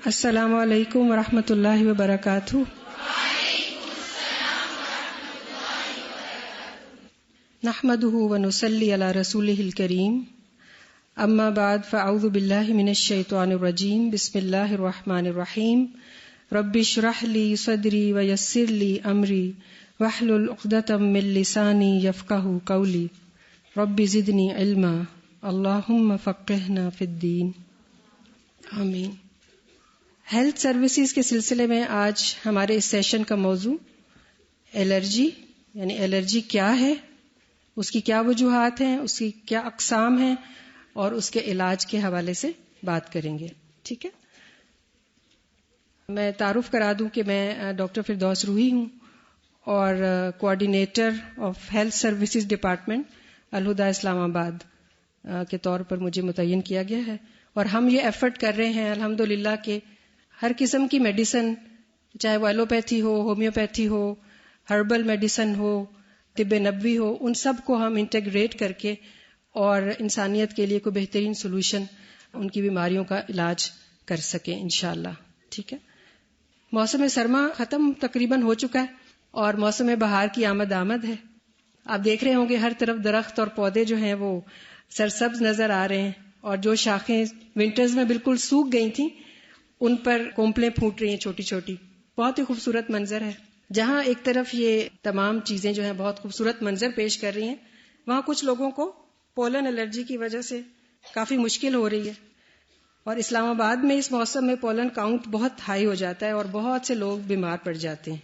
السلام علیکم ورحمۃ اللہ وبرکاتہ. نحمده ونصلی علی رسولہ الکریم. اما بعد فاعوذ باللہ من الشیطان الرجیم. بسم اللہ الرحمن الرحیم. رب اشرح لی صدری ویسر لی امری واحلل عقدۃ من لسانی یفقہوا قولی. رب زدنی علما. اللہم فقہنا فی الدین. آمین. ہیلتھ سروسز کے سلسلے میں آج ہمارے اس سیشن کا موضوع الرجی، یعنی الرجی کیا ہے، اس کی کیا وجوہات ہیں، اس کی کیا اقسام ہیں، اور اس کے علاج کے حوالے سے بات کریں گے. ٹھیک ہے. میں تعارف کرا دوں کہ میں ڈاکٹر فردوس روحی ہوں اور coordinator of health services department Alhuda Islamabad کے طور پر مجھے متعین کیا گیا ہے. اور ہم یہ ایفرٹ کر رہے ہیں الحمدللہ کہ ہر قسم کی میڈیسن، چاہے وہ ایلوپیتھی ہو، ہومیوپیتھی ہو، ہربل میڈیسن ہو، طب نبوی ہو، ان سب کو ہم انٹیگریٹ کر کے اور انسانیت کے لیے کوئی بہترین سولوشن، ان کی بیماریوں کا علاج کر سکیں انشاءاللہ. ٹھیک ہے. موسم سرما ختم تقریباً ہو چکا ہے اور موسم بہار کی آمد ہے. آپ دیکھ رہے ہوں گے ہر طرف درخت اور پودے جو ہیں وہ سرسبز نظر آ رہے ہیں، اور جو شاخیں ونٹرز میں بالکل سوکھ گئی تھیں ان پر کومپلیں پھوٹ رہی ہیں چھوٹی چھوٹی. بہت ہی خوبصورت منظر ہے. جہاں ایک طرف یہ تمام چیزیں جو ہیں بہت خوبصورت منظر پیش کر رہی ہیں، وہاں کچھ لوگوں کو پولن الرجی کی وجہ سے کافی مشکل ہو رہی ہے. اور اسلام آباد میں اس موسم میں پولن کاؤنٹ بہت ہائی ہو جاتا ہے اور بہت سے لوگ بیمار پڑ جاتے ہیں.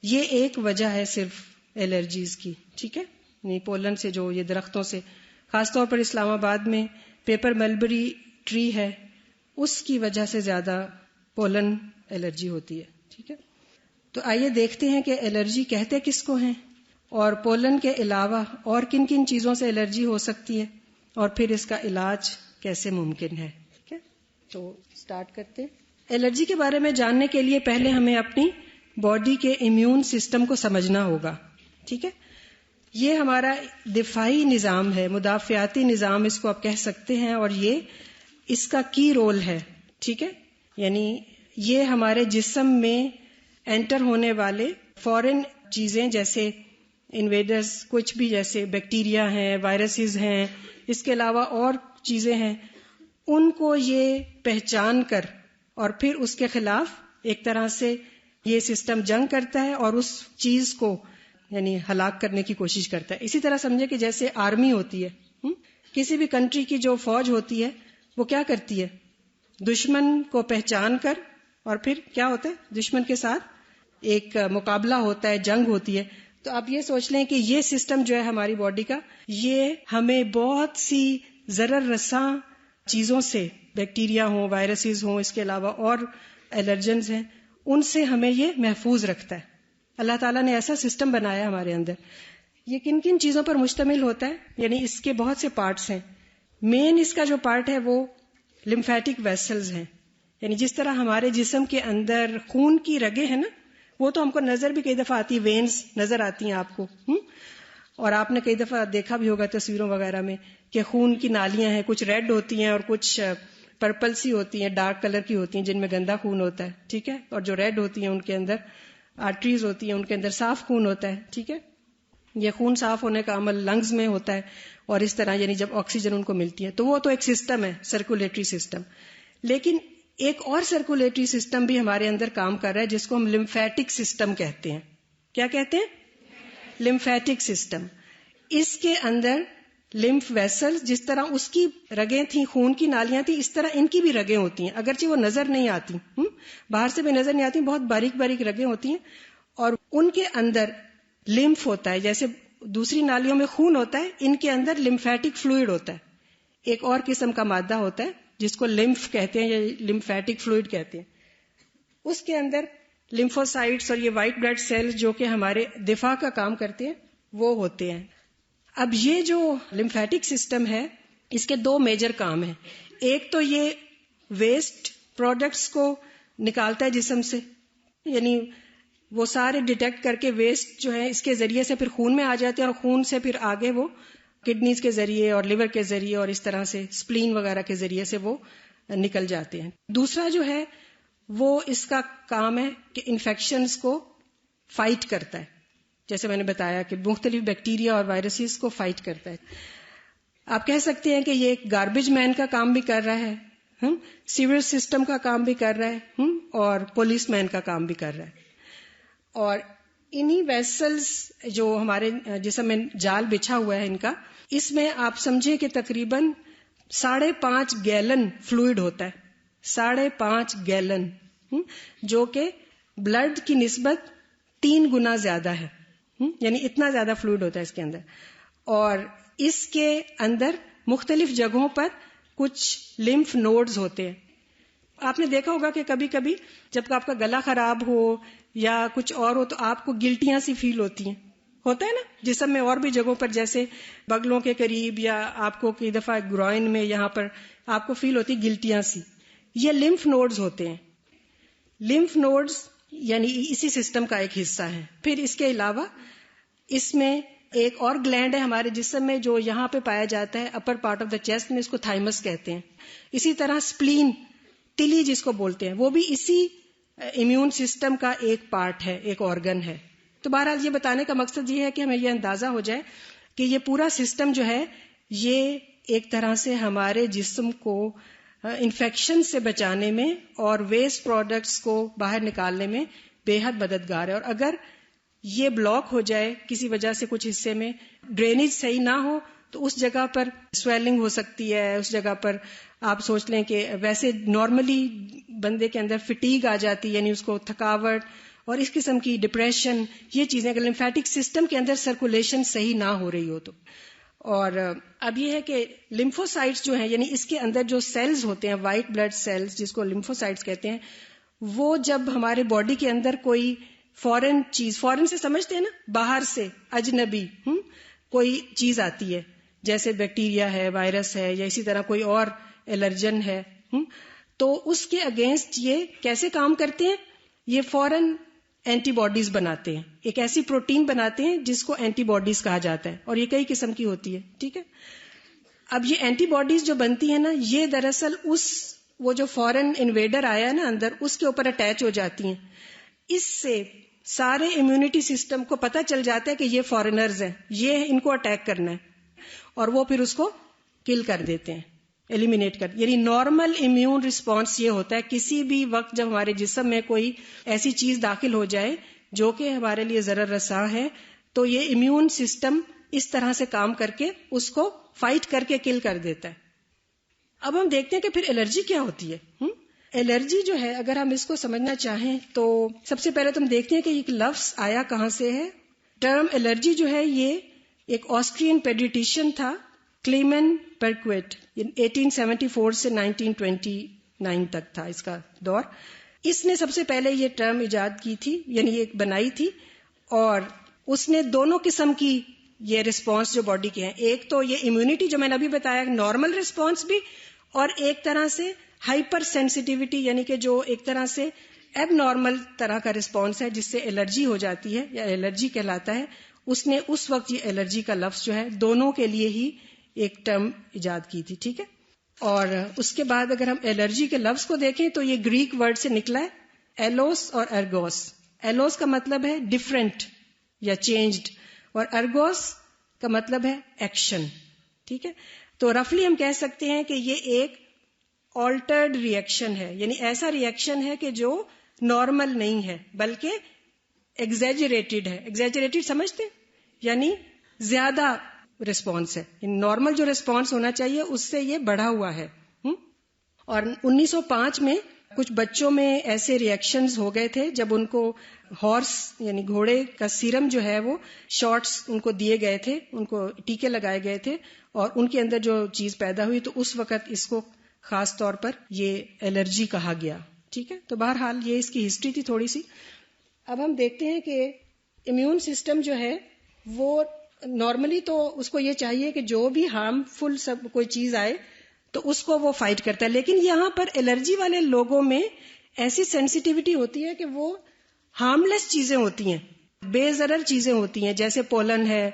یہ ایک وجہ ہے صرف الرجیز کی. ٹھیک ہے. یعنی پولن سے، جو یہ درختوں سے، خاص طور پر اسلام آباد میں پیپر ملبری ٹری ہے، اس کی وجہ سے زیادہ پولن الرجی ہوتی ہے. ٹھیک ہے. تو آئیے دیکھتے ہیں کہ الرجی کہتے کس کو ہیں، اور پولن کے علاوہ اور کن کن چیزوں سے الرجی ہو سکتی ہے، اور پھر اس کا علاج کیسے ممکن ہے. ٹھیک ہے. تو سٹارٹ کرتے ہیں. الرجی کے بارے میں جاننے کے لیے پہلے ہمیں اپنی باڈی کے امیون سسٹم کو سمجھنا ہوگا. ٹھیک ہے. یہ ہمارا دفاعی نظام ہے، مدافعاتی نظام اس کو آپ کہہ سکتے ہیں، اور یہ اس کا کی رول ہے. ٹھیک ہے. یعنی یہ ہمارے جسم میں انٹر ہونے والے فورن چیزیں، جیسے انویڈرز، کچھ بھی جیسے بیکٹیریا ہیں، وائرسز ہیں، اس کے علاوہ اور چیزیں ہیں، ان کو یہ پہچان کر اور پھر اس کے خلاف ایک طرح سے یہ سسٹم جنگ کرتا ہے اور اس چیز کو یعنی ہلاک کرنے کی کوشش کرتا ہے. اسی طرح سمجھے کہ جیسے آرمی ہوتی ہے، کسی بھی کنٹری کی جو فوج ہوتی ہے وہ کیا کرتی ہے، دشمن کو پہچان کر، اور پھر کیا ہوتا ہے، دشمن کے ساتھ ایک مقابلہ ہوتا ہے، جنگ ہوتی ہے. تو آپ یہ سوچ لیں کہ یہ سسٹم جو ہے ہماری باڈی کا، یہ ہمیں بہت سی ضرر رساں چیزوں سے، بیکٹیریا ہوں، وائرسز ہوں، اس کے علاوہ اور الرجنز ہیں، ان سے ہمیں یہ محفوظ رکھتا ہے. اللہ تعالیٰ نے ایسا سسٹم بنایا ہمارے اندر. یہ کن کن چیزوں پر مشتمل ہوتا ہے، یعنی اس کے بہت سے پارٹس ہیں. مین اس کا جو پارٹ ہے وہ لمفیٹک ویسلز ہیں. یعنی جس طرح ہمارے جسم کے اندر خون کی رگیں ہیں نا، وہ تو ہم کو نظر بھی کئی دفعہ آتی، وینز نظر آتی ہیں آپ کو، اور آپ نے کئی دفعہ دیکھا بھی ہوگا تصویروں وغیرہ میں کہ خون کی نالیاں ہیں، کچھ ریڈ ہوتی ہیں اور کچھ پرپل سی ہوتی ہیں، ڈارک کلر کی ہوتی ہیں، جن میں گندا خون ہوتا ہے. ٹھیک ہے. اور جو ریڈ ہوتی ہیں ان کے اندر آرٹریز ہوتی ہیں، ان کے اندر صاف خون ہوتا ہے. ٹھیک ہے. یہ خون صاف ہونے کا عمل لنگز میں ہوتا ہے، اور اس طرح یعنی جب آکسیجن ان کو ملتی ہے تو وہ تو ایک سسٹم ہے، سرکولیٹری سسٹم. لیکن ایک اور سرکولیٹری سسٹم بھی ہمارے اندر کام کر رہا ہے، جس کو ہم لمفیٹک سسٹم کہتے ہیں. کیا کہتے ہیں؟ Lymphatic system. اس کے اندر لمف ویسل، جس طرح اس کی رگیں تھیں، خون کی نالیاں تھیں، اس طرح ان کی بھی رگیں ہوتی ہیں، اگرچہ وہ نظر نہیں آتی، باہر سے بھی نظر نہیں آتی، بہت باریک باریک رگیں ہوتی ہیں، اور ان کے اندر لمف ہوتا ہے. جیسے دوسری نالیوں میں خون ہوتا ہے، ان کے اندر لمفیٹک فلوئڈ ہوتا ہے، ایک اور قسم کا مادہ ہوتا ہے جس کو لمف کہتے ہیں یا لمفیٹک فلوئڈ کہتے ہیں. اس کے اندر لمفوسائٹس اور یہ وائٹ بلڈ سیلز جو کہ ہمارے دفاع کا کام کرتے ہیں وہ ہوتے ہیں. اب یہ جو لمفیٹک سسٹم ہے، اس کے دو میجر کام ہیں. ایک تو یہ ویسٹ پروڈکٹس کو نکالتا ہے جسم سے، یعنی وہ سارے ڈیٹیکٹ کر کے ویسٹ جو ہے اس کے ذریعے سے پھر خون میں آ جاتے ہیں، اور خون سے پھر آگے وہ کڈنیز کے ذریعے اور لیور کے ذریعے اور اس طرح سے اسپلین وغیرہ کے ذریعے سے وہ نکل جاتے ہیں. دوسرا جو ہے وہ اس کا کام ہے کہ انفیکشنز کو فائٹ کرتا ہے. جیسے میں نے بتایا کہ مختلف بیکٹیریا اور وائرسز کو فائٹ کرتا ہے. آپ کہہ سکتے ہیں کہ یہ ایک گاربیج مین کا کام بھی کر رہا ہے, سیوریج سسٹم کا کام بھی کر رہا ہے, اور پولیس مین کا کام بھی کر رہا ہے. اور انہی ویسلز جو ہمارے جسم میں جال بچھا ہوا ہے ان کا, اس میں آپ سمجھیں کہ تقریباً 5.5 گیلن فلوئڈ ہوتا ہے, 5.5 گیلن, جو کہ بلڈ کی نسبت 3 گنا زیادہ ہے, یعنی اتنا زیادہ فلوئڈ ہوتا ہے اس کے اندر. اور اس کے اندر مختلف جگہوں پر کچھ لمف نوڈز ہوتے ہیں. آپ نے دیکھا ہوگا کہ کبھی کبھی جب آپ کا گلا خراب ہو یا کچھ اور ہو تو آپ کو گلٹیاں سی فیل ہوتی ہیں, ہوتا ہے نا جسم میں اور بھی جگہوں پر, جیسے بغلوں کے قریب, یا آپ کو کئی دفعہ گروئن میں یہاں پر آپ کو فیل ہوتی گلٹیاں سی. یہ لمف نوڈز ہوتے ہیں. لمف نوڈز یعنی اسی سسٹم کا ایک حصہ ہے. پھر اس کے علاوہ اس میں ایک اور گلینڈ ہے ہمارے جسم میں جو یہاں پہ پایا جاتا ہے, upper part of the chest میں, اس کو تھائمس کہتے ہیں. اسی طرح سپلین, تلی جس کو بولتے ہیں, وہ بھی اسی امیون سسٹم کا ایک پارٹ ہے, ایک آرگن ہے. تو بہرحال یہ بتانے کا مقصد یہ ہے کہ ہمیں یہ اندازہ ہو جائے کہ یہ پورا سسٹم جو ہے یہ ایک طرح سے ہمارے جسم کو انفیکشن سے بچانے میں اور ویسٹ پروڈکٹس کو باہر نکالنے میں بے حد مددگار ہے. اور اگر یہ بلاک ہو جائے کسی وجہ سے, کچھ حصے میں ڈرینیج صحیح نہ ہو, تو اس جگہ پر سویلنگ ہو سکتی ہے. اس جگہ پر آپ سوچ لیں کہ ویسے نارملی بندے کے اندر فٹیگ آ جاتی, یعنی اس کو تھکاوٹ اور اس قسم کی ڈپریشن, یہ چیزیں اگر لمفیٹک سسٹم کے اندر سرکولیشن صحیح نہ ہو رہی ہو تو. اور اب یہ ہے کہ لمفوسائٹس جو ہیں, یعنی اس کے اندر جو سیلز ہوتے ہیں, وائٹ بلڈ سیلز جس کو لمفوسائٹس کہتے ہیں, وہ جب ہمارے باڈی کے اندر کوئی فورن چیز, فورن سے سمجھتے ہیں نا, باہر سے اجنبی کوئی چیز آتی ہے, جیسے بیکٹیریا ہے, وائرس ہے, یا اسی طرح کوئی اور الرجن ہے, تو اس کے اگینسٹ یہ کیسے کام کرتے ہیں؟ یہ فورن اینٹی باڈیز بناتے ہیں, ایک ایسی پروٹین بناتے ہیں جس کو اینٹی باڈیز کہا جاتا ہے, اور یہ کئی قسم کی ہوتی ہے. ٹھیک ہے, اب یہ اینٹی باڈیز جو بنتی ہیں نا, یہ دراصل وہ جو فورن انویڈر آیا ہے نا اندر, اس کے اوپر اٹیچ ہو جاتی ہیں. اس سے سارے امیونٹی سسٹم کو پتہ چل جاتا ہے کہ یہ فورنرز ہیں, یہ ان کو اٹیک کرنا ہے, اور وہ پھر اس کو کل کر دیتے ہیں, ایلیمینیٹ کر. یعنی نارمل امیون رسپانس یہ ہوتا ہے کسی بھی وقت جب ہمارے جسم میں کوئی ایسی چیز داخل ہو جائے جو کہ ہمارے لیے ضرر رساں ہے, تو یہ امیون سسٹم اس طرح سے کام کر کے اس کو فائٹ کر کے کل کر دیتا ہے. اب ہم دیکھتے ہیں کہ پھر الرجی کیا ہوتی ہے. الرجی جو ہے, اگر ہم اس کو سمجھنا چاہیں تو سب سے پہلے تو ہم دیکھتے ہیں کہ یہ لفظ آیا کہاں سے ہے. ٹرم الرجی جو ہے یہ ایک آسٹرین پیڈیٹیشین تھا, کلیمن پرکویٹ, 1874 سے 1929 تک تھا اس کا دور. اس نے سب سے پہلے یہ ٹرم ایجاد کی تھی, یعنی یہ بنائی تھی, اور اس نے دونوں قسم کی یہ رسپانس جو باڈی کے ہیں, ایک تو یہ امیونٹی جو میں نے ابھی بتایا نارمل رسپانس بھی, اور ایک طرح سے ہائپر سینسیٹیوٹی, یعنی کہ جو ایک طرح سے ایب نارمل طرح کا رسپانس ہے جس سے الرجی ہو جاتی ہے یا الرجی کہلاتا ہے. اس نے اس وقت یہ الرجی کا لفظ جو ہے دونوں کے لیے ہی ایک ٹرم ایجاد کی تھی. ٹھیک ہے, اور اس کے بعد اگر ہم الرجی کے لفظ کو دیکھیں تو یہ گریک ورڈ سے نکلا ہے, ایلوس اور ارگوس. ایلوس کا مطلب ہے ڈفرینٹ یا چینجڈ, اور ارگوس کا مطلب ہے ایکشن. ٹھیک ہے, تو رفلی ہم کہہ سکتے ہیں کہ یہ ایک آلٹرڈ ریئیکشن ہے, یعنی ایسا ریئیکشن ہے کہ جو نارمل نہیں ہے بلکہ ایگزیجریٹڈ ہے. ایگزیجریٹڈ سمجھتے, یعنی زیادہ رسپانس ہے. نارمل جو رسپانس ہونا چاہیے اس سے یہ بڑھا ہوا ہے. اور 1905 میں کچھ بچوں میں ایسے ریئیکشنز ہو گئے تھے جب ان کو ہارس یعنی گھوڑے کا سیرم جو ہے وہ شارٹس ان کو دیے گئے تھے, ان کو ٹیکے لگائے گئے تھے, اور ان کے اندر جو چیز پیدا ہوئی تو اس وقت اس کو خاص طور پر یہ الرجی کہا گیا. ٹھیک ہے, تو بہرحال یہ اس کی ہسٹری تھی تھوڑی سی. اب ہم دیکھتے ہیں کہ امیون سسٹم جو ہے وہ نارملی تو اس کو یہ چاہیے کہ جو بھی ہارمفل سب کوئی چیز آئے تو اس کو وہ فائٹ کرتا ہے, لیکن یہاں پر الرجی والے لوگوں میں ایسی سینسیٹیوٹی ہوتی ہے کہ وہ ہارم لیس چیزیں ہوتی ہیں, بے ضرر چیزیں ہوتی ہیں, جیسے پولن ہے,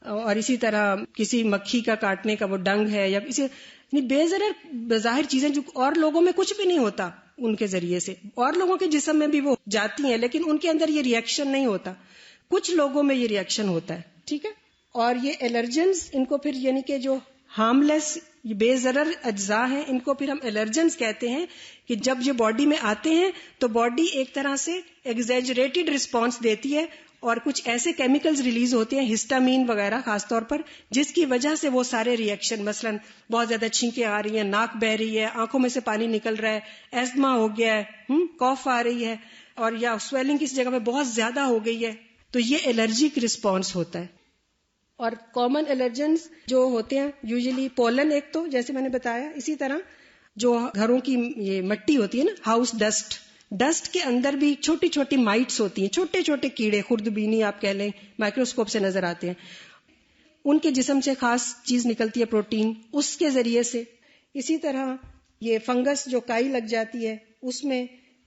اور اسی طرح کسی مکھی کا کاٹنے کا وہ ڈنگ ہے, یا کسی یعنی بے ضرر بظاہر چیزیں جو اور لوگوں میں کچھ بھی نہیں ہوتا ان کے ذریعے سے، اور لوگوں کے جسم میں بھی وہ جاتی ہیں لیکن ان کے اندر یہ ریئیکشن نہیں ہوتا، کچھ لوگوں میں یہ ریئیکشن ہوتا ہے. ٹھیک ہے. اور یہ الرجنز، ان کو پھر یعنی کہ جو ہارملیس بے ضرر اجزاء ہیں ان کو پھر ہم الرجنز کہتے ہیں، کہ جب یہ باڈی میں آتے ہیں تو باڈی ایک طرح سے ایگزیجریٹڈ رسپانس دیتی ہے اور کچھ ایسے کیمیکلز ریلیز ہوتے ہیں ہسٹامین وغیرہ خاص طور پر، جس کی وجہ سے وہ سارے ریئیکشن، مثلا بہت زیادہ چھینکیں آ رہی ہیں، ناک بہ رہی ہے، آنکھوں میں سے پانی نکل رہا ہے، ایزما ہو گیا ہے، کاف آ رہی ہے، اور یا سویلنگ کسی جگہ پہ بہت زیادہ ہو گئی ہے، تو یہ الرجک رسپانس ہوتا ہے. اور کامن الرجنز جو ہوتے ہیں یوزلی پولن، ایک تو جیسے میں نے بتایا، اسی طرح جو گھروں کی یہ مٹی ہوتی ہے نا، ہاؤس ڈسٹ کے اندر بھی چھوٹی چھوٹی مائٹس ہوتی ہیں، چھوٹے چھوٹے کیڑے، خردبینی آپ کہہ لیں، مائکروسکوپ سے نظر آتے ہیں. ان کے جسم سے خاص چیز نکلتی ہے پروٹین، اس کے ذریعے سے. اسی طرح یہ فنگس جو کائی لگ جاتی ہے اس میں،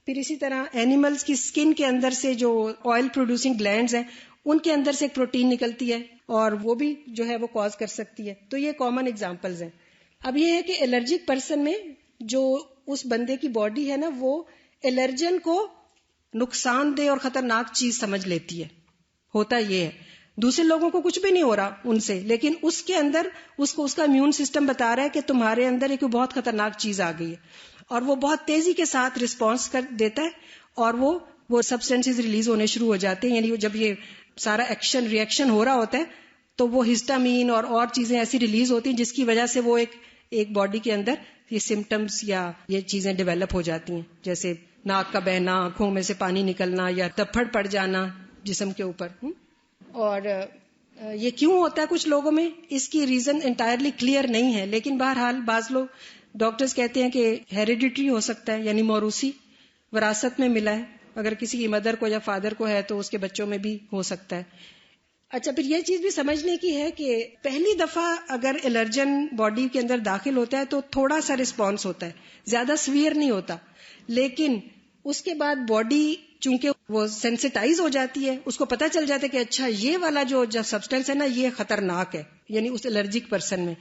پھر اسی طرح اینیملز کی سکن کے اندر سے جو آئل پروڈیوسنگ گلینڈز ہیں ان کے اندر سے ایک پروٹین نکلتی ہے اور وہ بھی جو ہے وہ کاز کر سکتی ہے. تو یہ کامن ایگزامپلز ہیں. اب یہ ہے کہ الرجک پرسن میں جو اس بندے کی باڈی ہے نا، وہ الرجن کو نقصان دہ اور خطرناک چیز سمجھ لیتی ہے. ہوتا یہ ہے دوسرے لوگوں کو کچھ بھی نہیں ہو رہا ان سے، لیکن اس کے اندر اس کو اس کا امیون سسٹم بتا رہا ہے کہ تمہارے اندر ایک بہت خطرناک چیز آ گئی ہے، اور وہ بہت تیزی کے ساتھ رسپانس کر دیتا ہے اور وہ سبسٹینسز ریلیز ہونے شروع ہو جاتے ہیں. یعنی جب یہ سارا ریئیکشن ہو رہا ہوتا ہے تو وہ ہسٹامین اور چیزیں ایسی ریلیز ہوتی ہیں جس کی وجہ سے وہ ایک باڈی کے اندر یہ سمٹمز یا یہ چیزیں ڈیولپ ہو جاتی ہیں، جیسے ناک کا بہنا، آنکھوں میں سے پانی نکلنا، یا تپھڑ پڑ جانا جسم کے اوپر. اور یہ کیوں ہوتا ہے کچھ لوگوں میں، اس کی ریزن انٹائرلی کلیئر نہیں ہے، لیکن بہرحال بعض لوگ ڈاکٹرز کہتے ہیں کہ ہیریڈیٹری ہو سکتا ہے، یعنی موروثی، وراثت میں ملا ہے. اگر کسی کی مدر کو یا فادر کو ہے تو اس کے بچوں میں بھی ہو سکتا ہے. اچھا، پھر یہ چیز بھی سمجھنے کی ہے کہ پہلی دفعہ اگر الرجن باڈی کے اندر داخل ہوتا ہے تو تھوڑا سا رسپانس ہوتا ہے، زیادہ سویئر نہیں ہوتا، لیکن اس کے بعد باڈی چونکہ وہ سینسٹائز ہو جاتی ہے، اس کو پتہ چل جاتا ہے کہ اچھا یہ والا جو سبسٹینس ہے نا یہ خطرناک ہے، یعنی اس الرجک پرسن میں.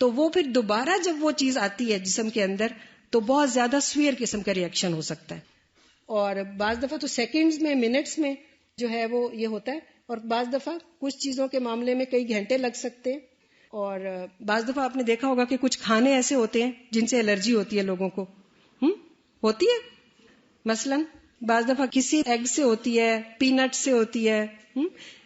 تو وہ پھر دوبارہ جب وہ چیز آتی ہے جسم کے اندر تو بہت زیادہ سویئر قسم کا ریئیکشن ہو سکتا ہے، اور بعض دفعہ تو سیکنڈز میں، منٹس میں جو ہے وہ یہ ہوتا ہے، اور بعض دفعہ کچھ چیزوں کے معاملے میں کئی گھنٹے لگ سکتے ہیں. اور بعض دفعہ آپ نے دیکھا ہوگا کہ کچھ کھانے ایسے ہوتے ہیں جن سے الرجی ہوتی ہے لوگوں کو، ہوتی ہے. مثلا بعض دفعہ کسی ایگ سے ہوتی ہے، پی نٹ سے ہوتی ہے،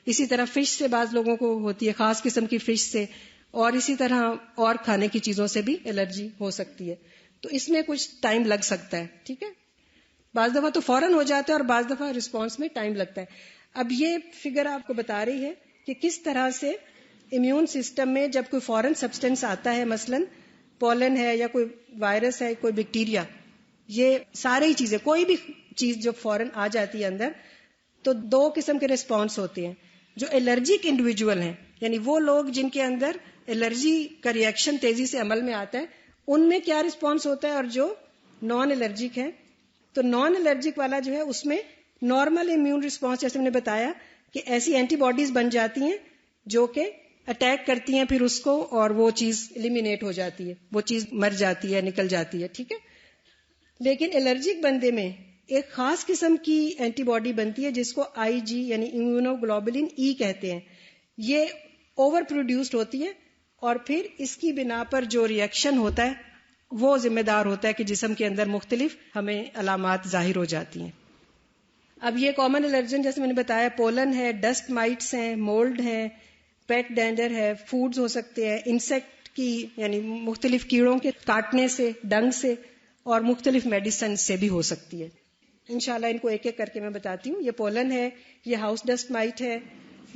اسی طرح فش سے بعض لوگوں کو ہوتی ہے، خاص قسم کی فش سے، اور اسی طرح اور کھانے کی چیزوں سے بھی الرجی ہو سکتی ہے. تو اس میں کچھ ٹائم لگ سکتا ہے. ٹھیک ہے، بعض دفعہ تو فوراً ہو جاتا ہے اور بعض دفعہ رسپانس میں ٹائم لگتا ہے. اب یہ فگر آپ کو بتا رہی ہے کہ کس طرح سے امیون سسٹم میں جب کوئی فورن سبسٹینس آتا ہے، مثلا پولن ہے یا کوئی وائرس ہے، کوئی بیکٹیریا، یہ ساری چیزیں، کوئی بھی چیز جو فورن آ جاتی ہے اندر، تو دو قسم کے رسپانس ہوتے ہیں. جو الرجک انڈیویجول ہیں، یعنی وہ لوگ جن کے اندر الرجی کا ریئیکشن تیزی سے عمل میں آتا ہے، ان میں کیا رسپانس ہوتا ہے، اور جو نان الرجک ہے تو نان الرجک والا جو ہے اس میں نارمل امیون رسپانس، جیسے میں نے بتایا کہ ایسی اینٹی باڈیز بن جاتی ہیں جو کہ اٹیک کرتی ہیں پھر اس کو، اور وہ چیز ایلیمینیٹ ہو جاتی ہے، وہ چیز مر جاتی ہے، نکل جاتی ہے. ٹھیک ہے، لیکن الرجک بندے میں ایک خاص قسم کی اینٹی باڈی بنتی ہے جس کو آئی جی یعنی امیونوگلوبولن ای کہتے ہیں. یہ اوور پروڈیوسڈ ہوتی ہے اور پھر اس کی بنا پر جو ریئیکشن ہوتا ہے وہ ذمہ دار ہوتا ہے کہ جسم کے اندر مختلف ہمیں علامات ظاہر ہو جاتی ہیں. اب یہ کامن الرجن جیسے میں نے بتایا پولن ہے، ڈسٹ مائٹس ہیں، مولڈ ہیں، پیٹ ڈینڈر ہے، فوڈز ہو سکتے ہیں، انسیکٹ کی یعنی مختلف کیڑوں کے کاٹنے سے، ڈنگ سے، اور مختلف میڈیسن سے بھی ہو سکتی ہے. انشاءاللہ ان کو ایک ایک کر کے میں بتاتی ہوں. یہ پولن ہے، یہ ہاؤس ڈسٹ مائٹ ہے،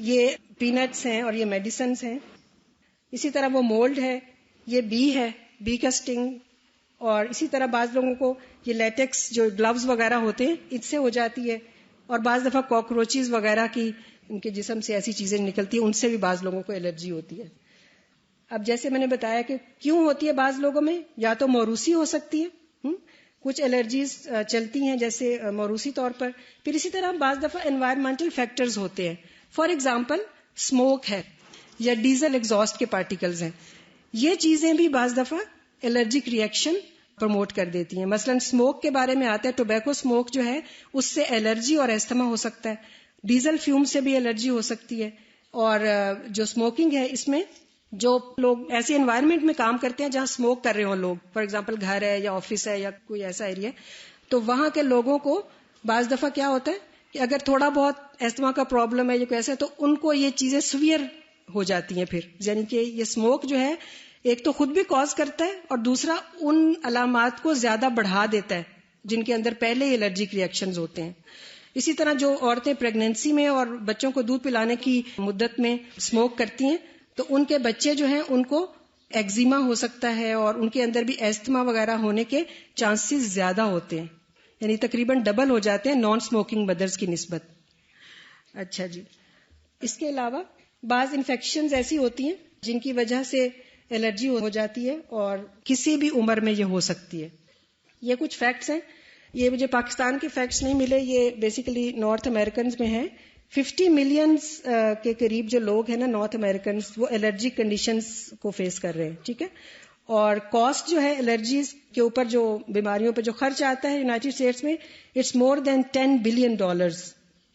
یہ پینٹس ہیں اور یہ میڈیسنز ہیں. اسی طرح وہ مولڈ ہے، یہ بی ہے، بی کا سٹنگ، اور اسی طرح بعض لوگوں کو یہ لیٹکس جو گلوز وغیرہ ہوتے ہیں اس سے ہو جاتی ہے، اور بعض دفعہ کاکروچز وغیرہ کی ان کے جسم سے ایسی چیزیں نکلتی ہیں، ان سے بھی بعض لوگوں کو الرجی ہوتی ہے. اب جیسے میں نے بتایا کہ کیوں ہوتی ہے بعض لوگوں میں، یا تو موروثی ہو سکتی ہے، کچھ الرجیز چلتی ہیں جیسے موروثی طور پر. پھر اسی طرح بعض دفعہ انوائرمنٹل فیکٹرز ہوتے ہیں. فار ایگزامپل اسموک ہے یا ڈیزل ایگزاسٹ کے پارٹیکلز ہیں، یہ چیزیں بھی بعض دفعہ الرجک ریئیکشن پروموٹ کر دیتی ہیں. مثلا اسموک کے بارے میں آتا ہے, ٹوبیکو اسموک جو ہے اس سے الرجی اور استھما ہو سکتا ہے, ڈیزل فیوم سے بھی الرجی ہو سکتی ہے. اور جو اسموکنگ ہے اس میں جو لوگ ایسے انوائرمنٹ میں کام کرتے ہیں جہاں اسموک کر رہے ہوں لوگ, فار ایگزامپل گھر ہے یا آفس ہے یا کوئی ایسا ایریا, تو وہاں کے لوگوں کو بعض دفعہ کیا ہوتا ہے کہ اگر تھوڑا بہت استھما کا پرابلم ہے یا کوئی ایسا ہے تو ان کو یہ چیزیں سویئر ہو جاتی ہیں پھر, یعنی کہ یہ اسموک جو ہے ایک تو خود بھی کاز کرتا ہے اور دوسرا ان علامات کو زیادہ بڑھا دیتا ہے جن کے اندر پہلے ہی الرجک ریئیکشنز ہوتے ہیں. اسی طرح جو عورتیں پریگنینسی میں اور بچوں کو دودھ پلانے کی مدت میں اسموک کرتی ہیں تو ان کے بچے جو ہیں ان کو ایگزیما ہو سکتا ہے اور ان کے اندر بھی ایستھما وغیرہ ہونے کے چانسز زیادہ ہوتے ہیں, یعنی تقریباً ڈبل ہو جاتے ہیں نان اسموکنگ مدرز کی نسبت. اچھا جی, اس کے علاوہ بعض انفیکشنز ایسی ہوتی ہیں جن کی وجہ سے الرجی ہو جاتی ہے اور کسی بھی عمر میں یہ ہو سکتی ہے. یہ کچھ فیکٹس ہیں, یہ مجھے پاکستان کے فیکٹس نہیں ملے, یہ بیسیکلی نارتھ امریکنز میں ہیں. 50 ملینز کے قریب جو لوگ ہیں نا نارتھ امریکنز, وہ الرجی کنڈیشنز کو فیس کر رہے ہیں, ٹھیک ہے. اور کاسٹ جو ہے الرجیز کے اوپر جو بیماریوں پہ جو خرچ آتا ہے یونائٹڈ اسٹیٹس میں, اٹس مور دین $10 بلین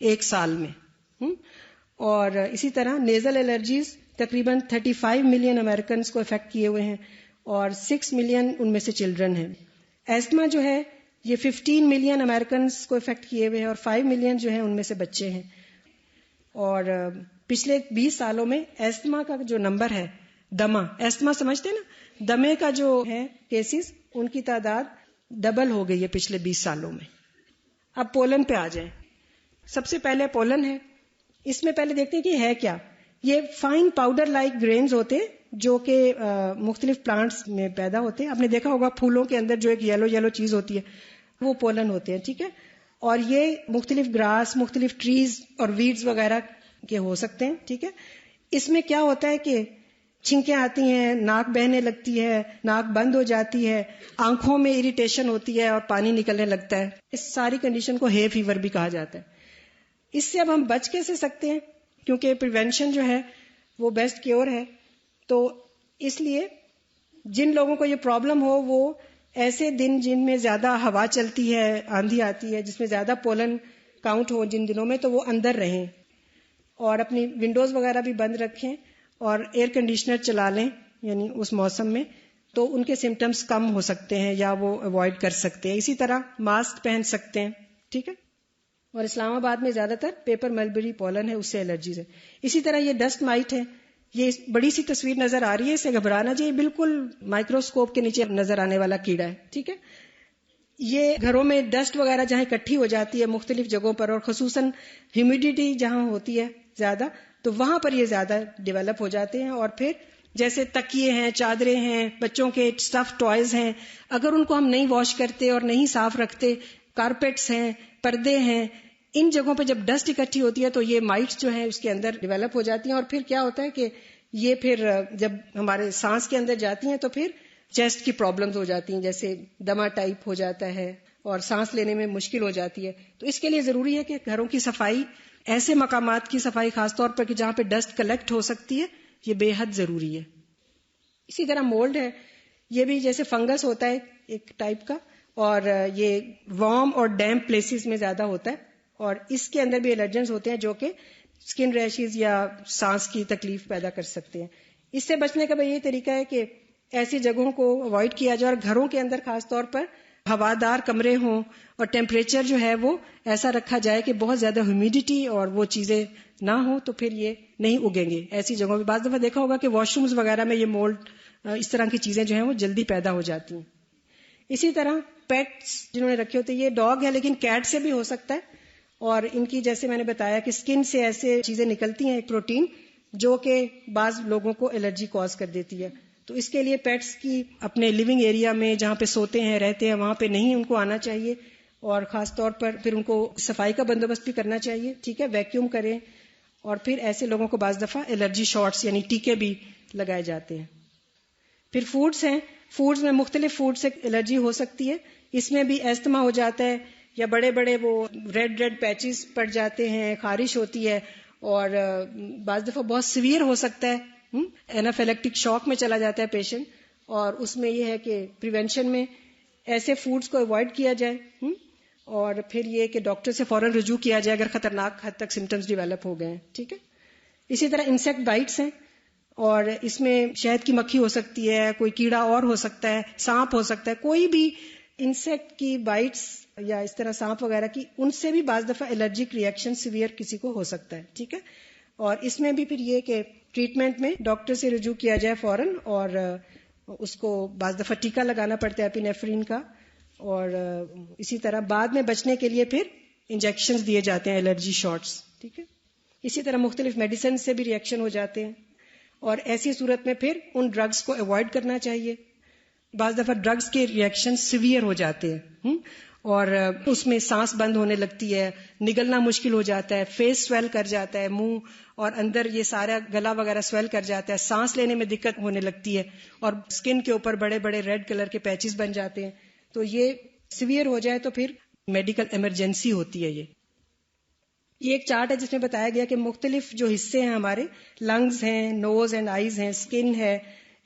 ایک سال میں. اور اسی طرح نیزل الرجیز تقریباً 35 ملین امریکنز کو افیکٹ کیے ہوئے ہیں اور 6 ملین ان میں سے چلڈرن ہیں. ایستھما جو ہے یہ 15 ملین امریکنز کو افیکٹ کیے ہوئے ہیں اور 5 ملین جو ہیں ان میں سے بچے ہیں. اور پچھلے 20 سالوں میں ایستھما کا جو نمبر ہے, دمہ, ایستھما سمجھتے ہیں نا, دمے کا جو ہے کیسز, ان کی تعداد ڈبل ہو گئی ہے پچھلے 20 سالوں میں. اب پولن پہ آ جائیں. سب سے پہلے پولن ہے. اس میں پہلے دیکھتے ہیں کہ ہے کیا. یہ فائن پاؤڈر لائک گرینز ہوتے ہیں جو کہ مختلف پلانٹس میں پیدا ہوتے ہیں. آپ نے دیکھا ہوگا پھولوں کے اندر جو ایک یلو چیز ہوتی ہے وہ پولن ہوتے ہیں, ٹھیک ہے. اور یہ مختلف گراس, مختلف ٹریز اور ویڈز وغیرہ کے ہو سکتے ہیں, ٹھیک ہے. اس میں کیا ہوتا ہے کہ چھینکیں آتی ہیں, ناک بہنے لگتی ہے, ناک بند ہو جاتی ہے, آنکھوں میں اریٹیشن ہوتی ہے اور پانی نکلنے لگتا ہے. اس ساری کنڈیشن کو ہے فیور بھی کہا جاتا ہے. اس سے اب ہم بچ کیسے سکتے ہیں, کیونکہ پریونشن جو ہے وہ بیسٹ کیور ہے. تو اس لیے جن لوگوں کو یہ پرابلم ہو وہ ایسے دن جن میں زیادہ ہوا چلتی ہے, آندھی آتی ہے, جس میں زیادہ پولن کاؤنٹ ہو جن دنوں میں, تو وہ اندر رہیں اور اپنی ونڈوز وغیرہ بھی بند رکھیں اور ایئر کنڈیشنر چلا لیں یعنی اس موسم میں, تو ان کے سمٹمز کم ہو سکتے ہیں یا وہ اوائڈ کر سکتے ہیں. اسی طرح ماسک پہن سکتے ہیں, ٹھیک ہے. اور اسلام آباد میں زیادہ تر پیپر ملبری پولن ہے, اس سے الرجیز ہے. اسی طرح یہ ڈسٹ مائٹ ہے, یہ بڑی سی تصویر نظر آ رہی ہے, اسے گھبرانا چاہیے, بالکل مائکروسکوپ کے نیچے نظر آنے والا کیڑا ہے, ٹھیک ہے. یہ گھروں میں ڈسٹ وغیرہ جہاں اکٹھی ہو جاتی ہے مختلف جگہوں پر, اور خصوصاً ہیومیڈیٹی جہاں ہوتی ہے زیادہ, تو وہاں پر یہ زیادہ ڈیولپ ہو جاتے ہیں. اور پھر جیسے تکیے ہیں, چادریں ہیں, بچوں کے اسٹف ٹوائز ہیں, اگر ان کو ہم نہیں واش کرتے اور نہیں صاف رکھتے, کارپیٹس ہیں, پردے ہیں, ان جگہوں پہ جب ڈسٹ اکٹھی ہوتی ہے تو یہ مائٹس جو ہیں اس کے اندر ڈیولپ ہو جاتی ہیں. اور پھر کیا ہوتا ہے کہ یہ پھر جب ہمارے سانس کے اندر جاتی ہیں تو پھر چیسٹ کی پرابلمز ہو جاتی ہیں, جیسے دمہ ٹائپ ہو جاتا ہے اور سانس لینے میں مشکل ہو جاتی ہے. تو اس کے لیے ضروری ہے کہ گھروں کی صفائی, ایسے مقامات کی صفائی خاص طور پر کہ جہاں پہ ڈسٹ کلیکٹ ہو سکتی ہے, یہ بے حد ضروری ہے. اسی طرح مولڈ ہے, یہ بھی جیسے فنگس ہوتا ہے ایک ٹائپ کا, اور یہ وارم اور ڈیمپ پلیسز میں زیادہ ہوتا ہے, اور اس کے اندر بھی الرجنز ہوتے ہیں جو کہ اسکن ریشز یا سانس کی تکلیف پیدا کر سکتے ہیں. اس سے بچنے کا یہی طریقہ ہے کہ ایسی جگہوں کو اوائڈ کیا جائے, اور گھروں کے اندر خاص طور پر ہوادار کمرے ہوں اور ٹیمپریچر جو ہے وہ ایسا رکھا جائے کہ بہت زیادہ ہیومیڈیٹی اور وہ چیزیں نہ ہوں, تو پھر یہ نہیں اگیں گے ایسی جگہوں پہ. بعض دفعہ دیکھا ہوگا کہ واش رومز وغیرہ میں یہ مولڈ, اس طرح کی چیزیں جو ہیں وہ جلدی پیدا ہو جاتی ہیں. اسی طرح پیٹس جنہوں نے رکھے ہوتے ہیں, یہ ڈاگ ہے لیکن کیٹ سے بھی ہو سکتا ہے, اور ان کی جیسے میں نے بتایا کہ اسکن سے ایسے چیزیں نکلتی ہیں, ایک پروٹین جو کہ بعض لوگوں کو الرجی کاز کر دیتی ہے. تو اس کے لیے پیٹس کی اپنے لیونگ ایریا میں جہاں پہ سوتے ہیں رہتے ہیں وہاں پہ نہیں ان کو آنا چاہیے, اور خاص طور پر پھر ان کو صفائی کا بندوبست بھی کرنا چاہیے, ٹھیک ہے, ویکیوم کریں. اور پھر ایسے لوگوں کو بعض دفعہ الرجی شاٹس یعنی ٹیکے بھی لگائے جاتے ہیں. پھر فوڈز ہیں, فوڈز میں مختلف فوڈ سے الرجی ہو سکتی ہے, اس میں بھی ایستھما ہو جاتا ہے, یا بڑے بڑے وہ ریڈ پیچز پڑ جاتے ہیں, خارش ہوتی ہے, اور بعض دفعہ بہت سیویئر ہو سکتا ہے, اینافیلیکٹک شاک میں چلا جاتا ہے پیشنٹ, اور اس میں یہ ہے کہ پریونشن میں ایسے فوڈز کو اوائڈ کیا جائے، اور پھر یہ کہ ڈاکٹر سے فوراً رجوع کیا جائے اگر خطرناک حد تک سمٹمز ڈیولپ ہو گئے ہیں. ٹھیک ہے. اسی طرح انسیکٹ بائٹس ہیں، اور اس میں شہد کی مکھی ہو سکتی ہے، کوئی کیڑا اور ہو سکتا ہے، سانپ ہو سکتا ہے، کوئی بھی انسیکٹ کی بائٹس یا اس طرح سانپ وغیرہ کی، ان سے بھی بعض دفعہ الرجک ریئیکشن سیویئر کسی کو ہو سکتا ہے. ٹھیک ہے. اور اس میں بھی پھر یہ کہ ٹریٹمنٹ میں ڈاکٹر سے رجوع کیا جائے فوراً، اور اس کو بعض دفعہ ٹیکا لگانا پڑتا ہے ایپینیفرین کا، اور اسی طرح بعد میں بچنے کے لیے پھر انجیکشنز دیے جاتے ہیں، الرجی شاٹس. ٹھیک ہے. اسی طرح مختلف میڈیسن سے بھی ریئیکشن ہو جاتے ہیں، اور ایسی صورت میں پھر ان ڈرگز کو اوائڈ کرنا چاہیے. بعض دفعہ ڈرگز کے ریئیکشن سیویئر ہو جاتے ہیں، اور اس میں سانس بند ہونے لگتی ہے، نگلنا مشکل ہو جاتا ہے، فیس سویل کر جاتا ہے، منہ اور اندر یہ سارا گلا وغیرہ سویل کر جاتا ہے، سانس لینے میں دقت ہونے لگتی ہے، اور اسکن کے اوپر بڑے بڑے ریڈ کلر کے پیچز بن جاتے ہیں. تو یہ سیویئر ہو جائے تو پھر میڈیکل ایمرجنسی ہوتی ہے. یہ ایک چارٹ ہے جس میں بتایا گیا کہ مختلف جو حصے ہیں ہمارے، لنگز ہیں، نوز اینڈ آئیز ہیں، اسکن ہے،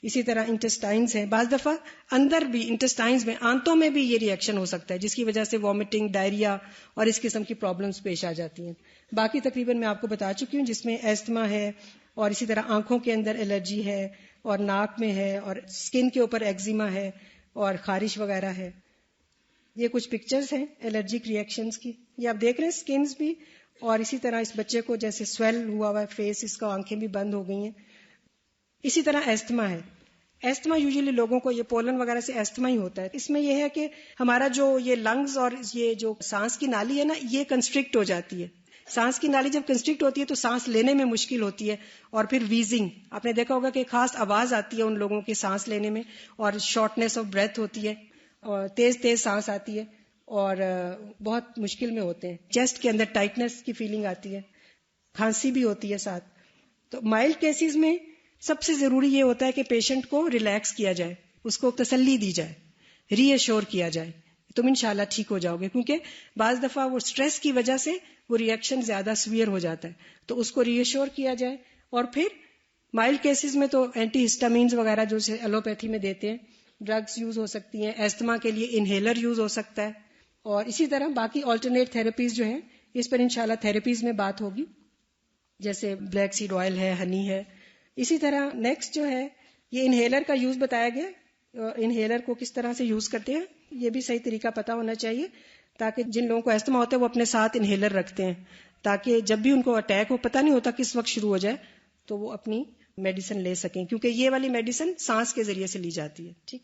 اسی طرح انٹسٹائنز ہیں. بعض دفعہ اندر بھی انٹسٹائنز میں، آنتوں میں بھی یہ ریئیکشن ہو سکتا ہے، جس کی وجہ سے وامٹنگ، ڈائریا اور اس قسم کی پرابلمز پیش آ جاتی ہیں. باقی تقریباً میں آپ کو بتا چکی ہوں، جس میں ایستما ہے، اور اسی طرح آنکھوں کے اندر الرجی ہے، اور ناک میں ہے، اور اسکن کے اوپر ایگزیما ہے، اور خارش وغیرہ ہے. یہ کچھ پکچرز ہیں الرجک ریئیکشنز کی. یہ آپ دیکھ رہے ہیں اسکنز بھی، اور اسی طرح اس بچے کو جیسے سویل ہوا ہوا ہے فیس، اس کا آنکھیں بھی بند ہو گئی ہیں. اسی طرح ایستما ہے. ایستما یوزلی لوگوں کو یہ پولن وغیرہ سے ایستما ہی ہوتا ہے. اس میں یہ ہے کہ ہمارا جو یہ لنگز اور یہ جو سانس کی نالی ہے نا، یہ کنسٹرکٹ ہو جاتی ہے. سانس کی نالی جب کنسٹرکٹ ہوتی ہے تو سانس لینے میں مشکل ہوتی ہے، اور پھر ویزنگ، آپ نے دیکھا ہوگا کہ خاص آواز آتی ہے ان لوگوں کے سانس لینے میں، اور شارٹنیس آف بریتھ ہوتی ہے، اور تیز تیز سانس آتی ہے، اور بہت مشکل میں ہوتے ہیں. چیسٹ کے اندر ٹائٹنس کی فیلنگ آتی ہے، کھانسی بھی ہوتی ہے ساتھ. تو مائلڈ کیسز میں سب سے ضروری یہ ہوتا ہے کہ پیشنٹ کو ریلیکس کیا جائے، اس کو تسلی دی جائے، ری ایشور کیا جائے، تم انشاءاللہ ٹھیک ہو جاؤ گے. کیونکہ بعض دفعہ وہ سٹریس کی وجہ سے وہ ریئیکشن زیادہ سیویئر ہو جاتا ہے، تو اس کو ری ایشور کیا جائے. اور پھر مائلڈ کیسز میں تو اینٹی ہسٹامینز وغیرہ جو ایلوپیتھی میں دیتے ہیں، ڈرگز یوز ہو سکتی ہیں. ایستما کے لیے انہیلر یوز ہو سکتا ہے. اور اسی طرح باقی آلٹرنیٹ تھراپیز جو ہیں، اس پر انشاءاللہ تھراپیز میں بات ہوگی، جیسے بلیک سیڈ آئل ہے، ہنی ہے. اسی طرح نیکسٹ جو ہے، یہ انہیلر کا یوز بتایا گیا. انہیلر کو کس طرح سے یوز کرتے ہیں، یہ بھی صحیح طریقہ پتا ہونا چاہیے، تاکہ جن لوگوں کو ایستما ہوتا ہے وہ اپنے ساتھ انہیلر رکھتے ہیں، تاکہ جب بھی ان کو اٹیک ہو، پتہ نہیں ہوتا کس وقت شروع ہو جائے، تو وہ اپنی میڈیسن لے سکیں، کیونکہ یہ والی میڈیسن سانس کے ذریعے سے لی جاتی ہے. ٹھیک.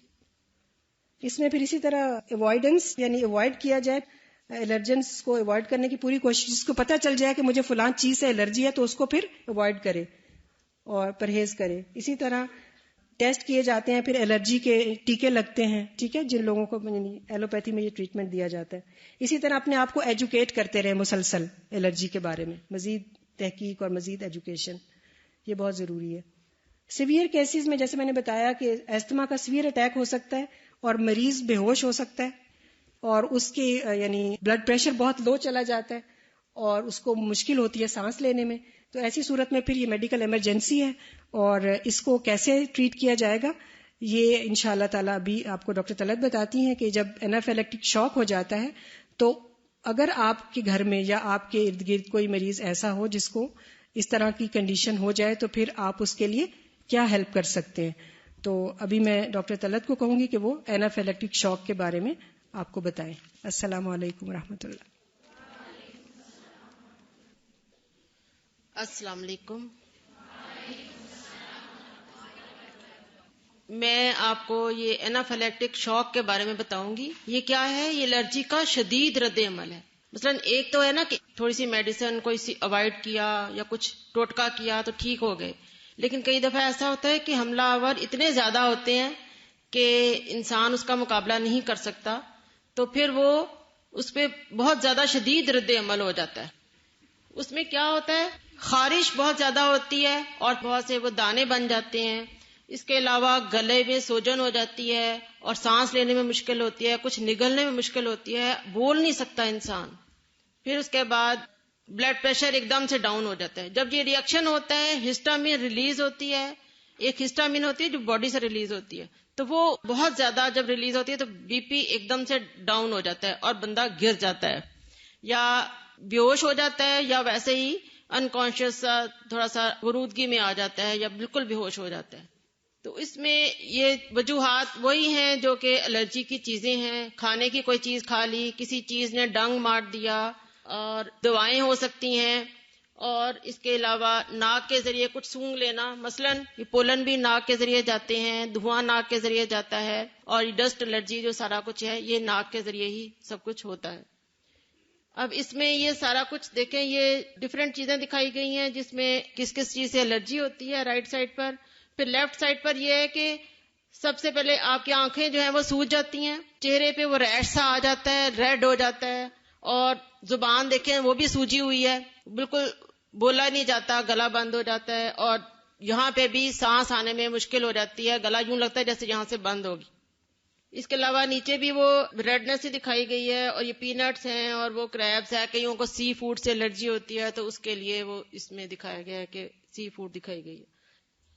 اس میں پھر اسی طرح اوائڈنس، یعنی اوائڈ کیا جائے، الرجنس کو اوائڈ کرنے کی پوری کوشش. جس کو پتہ چل جائے کہ مجھے فلاں چیز سے الرجی ہے تو اس کو پھر اوائڈ کرے اور پرہیز کرے. اسی طرح ٹیسٹ کیے جاتے ہیں، پھر الرجی کے ٹیکے لگتے ہیں. ٹھیک ہے، جن لوگوں کو ایلوپیتھی میں یہ ٹریٹمنٹ دیا جاتا ہے. اسی طرح اپنے آپ کو ایجوکیٹ کرتے رہے مسلسل الرجی کے بارے میں، مزید تحقیق اور مزید ایجوکیشن، یہ بہت ضروری ہے. سیویئر کیسز میں جیسے میں نے بتایا کہ ایستما کا سیویئر اٹیک ہو سکتا ہے، اور مریض بے ہوش ہو سکتا ہے، اور اس کی یعنی بلڈ پریشر بہت لو چلا جاتا ہے، اور اس کو مشکل ہوتی ہے سانس لینے میں. تو ایسی صورت میں پھر یہ میڈیکل ایمرجنسی ہے، اور اس کو کیسے ٹریٹ کیا جائے گا یہ انشاءاللہ تعالیٰ ابھی آپ کو ڈاکٹر طلعت بتاتی ہیں. کہ جب انافیلیکٹک شاک ہو جاتا ہے، تو اگر آپ کے گھر میں یا آپ کے ارد گرد کوئی مریض ایسا ہو جس کو اس طرح کی کنڈیشن ہو جائے، تو پھر آپ اس کے لیے کیا ہیلپ کر سکتے ہیں. تو ابھی میں ڈاکٹر طلعت کو کہوں گی کہ وہ انافیلیکٹک شاک کے بارے میں آپ کو بتائیں. السلام علیکم ورحمۃ اللہ. السلام علیکم. میں آپ کو یہ انافیلیکٹک شاک کے بارے میں بتاؤں گی. یہ کیا ہے؟ یہ الرجی کا شدید رد عمل ہے. مثلا ایک تو ہے نا کہ تھوڑی سی میڈیسن کوئی سی اوائڈ کیا یا کچھ ٹوٹکا کیا تو ٹھیک ہو گئے، لیکن کئی دفعہ ایسا ہوتا ہے کہ حملہ آور اتنے زیادہ ہوتے ہیں کہ انسان اس کا مقابلہ نہیں کر سکتا، تو پھر وہ اس پہ بہت زیادہ شدید رد عمل ہو جاتا ہے. اس میں کیا ہوتا ہے؟ خارش بہت زیادہ ہوتی ہے، اور بہت سے وہ دانے بن جاتے ہیں. اس کے علاوہ گلے میں سوجن ہو جاتی ہے، اور سانس لینے میں مشکل ہوتی ہے، کچھ نگلنے میں مشکل ہوتی ہے، بول نہیں سکتا انسان. پھر اس کے بعد بلڈ پریشر ایک دم سے ڈاؤن ہو جاتا ہے. جب یہ ریئیکشن ہوتا ہے، ہسٹامین ریلیز ہوتی ہے. ایک ہسٹامین ہوتی ہے جو باڈی سے ریلیز ہوتی ہے، تو وہ بہت زیادہ جب ریلیز ہوتی ہے تو بی پی ایک دم سے ڈاؤن ہو جاتا ہے اور بندہ گر جاتا ہے یا بے ہوش ہو جاتا ہے یا ویسے ہی انکانشیس تھوڑا سا غرودگی میں آ جاتا ہے یا بالکل بے ہوش ہو جاتا ہے. تو اس میں یہ وجوہات وہی ہیں جو کہ الرجی کی چیزیں ہیں. کھانے کی کوئی چیز کھا لی, کسی چیز نے ڈنگ مار دیا, اور دوائیں ہو سکتی ہیں, اور اس کے علاوہ ناک کے ذریعے کچھ سونگھ لینا, مثلا یہ پولن بھی ناک کے ذریعے جاتے ہیں, دھواں ناک کے ذریعے جاتا ہے, اور یہ ڈسٹ الرجی جو سارا کچھ ہے یہ ناک کے ذریعے ہی سب کچھ ہوتا ہے. اب اس میں یہ سارا کچھ دیکھیں, یہ ڈفرینٹ چیزیں دکھائی گئی ہیں جس میں کس کس چیز سے الرجی ہوتی ہے رائٹ سائڈ پر. پھر لیفٹ سائڈ پر یہ ہے کہ سب سے پہلے آپ کی آنکھیں جو ہیں وہ سوج جاتی ہیں, چہرے پہ وہ ریش سا آ جاتا ہے, ریڈ ہو جاتا ہے, اور زبان دیکھیں وہ بھی سوجی ہوئی ہے, بالکل بولا نہیں جاتا, گلا بند ہو جاتا ہے, اور یہاں پہ بھی سانس آنے میں مشکل ہو جاتی ہے, گلا یوں لگتا ہے جیسے یہاں سے بند ہوگی. اس کے علاوہ نیچے بھی وہ ریڈنس ہی دکھائی گئی ہے, اور یہ پینٹس ہیں اور وہ کریبس ہے, کئیوں کو سی فوڈ سے الرجی ہوتی ہے تو اس کے لیے وہ اس میں دکھایا گیا ہے کہ سی فوڈ دکھائی گئی ہے.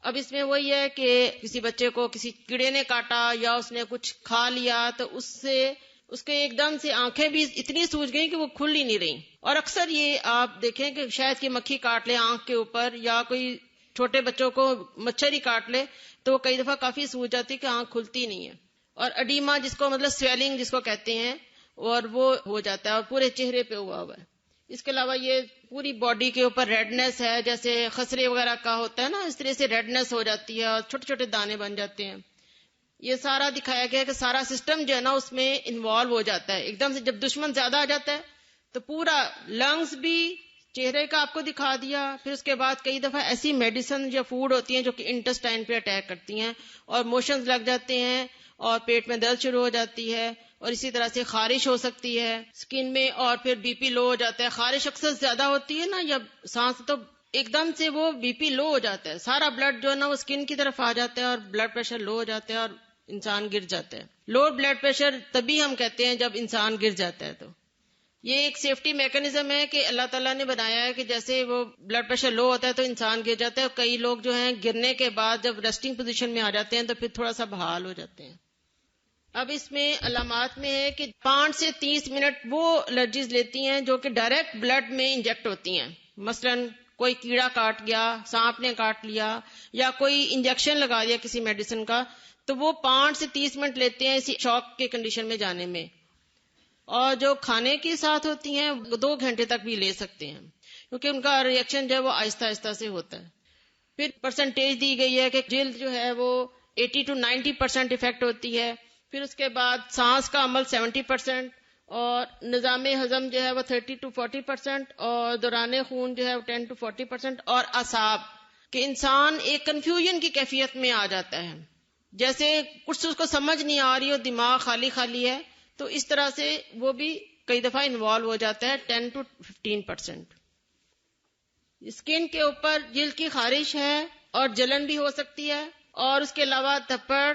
اب اس میں وہی ہے کہ کسی بچے کو کسی کیڑے نے کاٹا یا اس نے کچھ کھا لیا تو اس سے اس کے ایک دم سے آنکھیں بھی اتنی سوج گئیں کہ وہ کھل ہی نہیں رہی. اور اکثر یہ آپ دیکھیں کہ شاید کی مکھی کاٹ لے آنکھ کے اوپر, یا کوئی چھوٹے بچوں کو مچھر ہی کاٹ لے تو وہ کئی دفعہ کافی سوج جاتی کہ آنکھ کھلتی نہیں ہے. اور اڈیما جس کو مطلب سویلنگ جس کو کہتے ہیں, اور وہ ہو جاتا ہے اور پورے چہرے پہ ہوا ہے. اس کے علاوہ یہ پوری باڈی کے اوپر ریڈنس ہے, جیسے خسرے وغیرہ کا ہوتا ہے نا, اس طرح سے ریڈنس ہو جاتی ہے اور چھوٹے چھوٹے دانے بن جاتے ہیں. یہ سارا دکھایا گیا کہ سارا سسٹم جو ہے نا اس میں انوالو ہو جاتا ہے. ایک دم سے جب دشمن زیادہ آ جاتا ہے تو پورا لنگز بھی چہرے کا آپ کو دکھا دیا. پھر اس کے بعد کئی دفعہ ایسی میڈیسن یا فوڈ ہوتی ہیں جو کہ انٹسٹائن پہ اٹیک کرتی ہیں اور موشنز لگ جاتے ہیں اور پیٹ میں درد شروع ہو جاتی ہے, اور اسی طرح سے خارش ہو سکتی ہے سکن میں, اور پھر بی پی لو ہو جاتا ہے. خارش اکثر زیادہ ہوتی ہے نا یا سانس, تو ایک دم سے وہ بی پی لو ہو جاتا ہے, سارا بلڈ جو ہے نا وہ سکن کی طرف آ جاتا ہے اور بلڈ پریشر لو ہو جاتا ہے اور انسان گر جاتا ہے. لو بلڈ پریشر تبھی ہم کہتے ہیں جب انسان گر جاتا ہے. تو یہ ایک سیفٹی میکانزم ہے کہ اللہ تعالیٰ نے بنایا ہے کہ جیسے وہ بلڈ پریشر لو ہوتا ہے تو انسان گر جاتا ہے, اور کئی لوگ جو ہیں گرنے کے بعد جب ریسٹنگ پوزیشن میں آ جاتے ہیں تو پھر تھوڑا سا بحال ہو جاتے ہیں. اب اس میں علامات میں ہے کہ 5 سے 30 منٹ وہ الرجیز لیتی ہیں جو کہ ڈائریکٹ بلڈ میں انجیکٹ ہوتی ہیں. مثلا کوئی کیڑا کاٹ گیا, سانپ نے کاٹ لیا, یا کوئی انجیکشن لگا دیا کسی میڈیسن کا, تو وہ 5 سے 30 منٹ لیتے ہیں اسی شوک کے کنڈیشن میں جانے میں. اور جو کھانے کے ساتھ ہوتی ہیں 2 گھنٹے تک بھی لے سکتے ہیں, کیونکہ ان کا ریئیکشن جو ہے وہ آہستہ آہستہ سے ہوتا ہے. پھر پرسنٹیج دی گئی ہے کہ جلد جو ہے وہ 80 to 90% افیکٹ ہوتی ہے. پھر اس کے بعد سانس کا عمل 70%, اور نظام ہضم جو ہے وہ 30 to 40%, اور دوران خون جو ہے وہ 10 to 40%, اور اعصاب کہ انسان ایک کنفیوژن کی کیفیت میں آ جاتا ہے, جیسے کچھ اس کو سمجھ نہیں آ رہی ہو, دماغ خالی خالی ہے, تو اس طرح سے وہ بھی کئی دفعہ انوالو ہو جاتا ہے 10 to 15%. اسکن کے اوپر جلد کی خارش ہے اور جلن بھی ہو سکتی ہے, اور اس کے علاوہ تھپڑ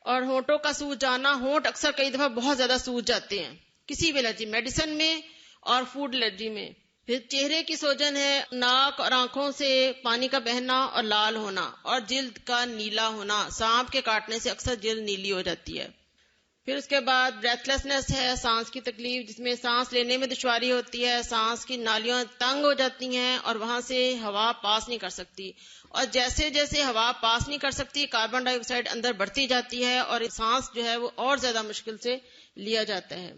اور ہونٹوں کا سوج جانا. ہونٹ اکثر کئی دفعہ بہت زیادہ سوج جاتے ہیں کسی بھی الرجی, میڈیسن میں اور فوڈ الرجی میں. پھر چہرے کی سوجن ہے, ناک اور آنکھوں سے پانی کا بہنا اور لال ہونا, اور جلد کا نیلا ہونا. سانپ کے کاٹنے سے اکثر جلد نیلی ہو جاتی ہے. پھر اس کے بعد بریتھلیسنس ہے, سانس کی تکلیف جس میں سانس لینے میں دشواری ہوتی ہے, سانس کی نالیاں تنگ ہو جاتی ہیں اور وہاں سے ہوا پاس نہیں کر سکتی, اور جیسے جیسے ہوا پاس نہیں کر سکتی کاربن ڈائی آکسائڈ اندر بڑھتی جاتی ہے اور سانس جو ہے وہ اور زیادہ مشکل سے لیا جاتا ہے.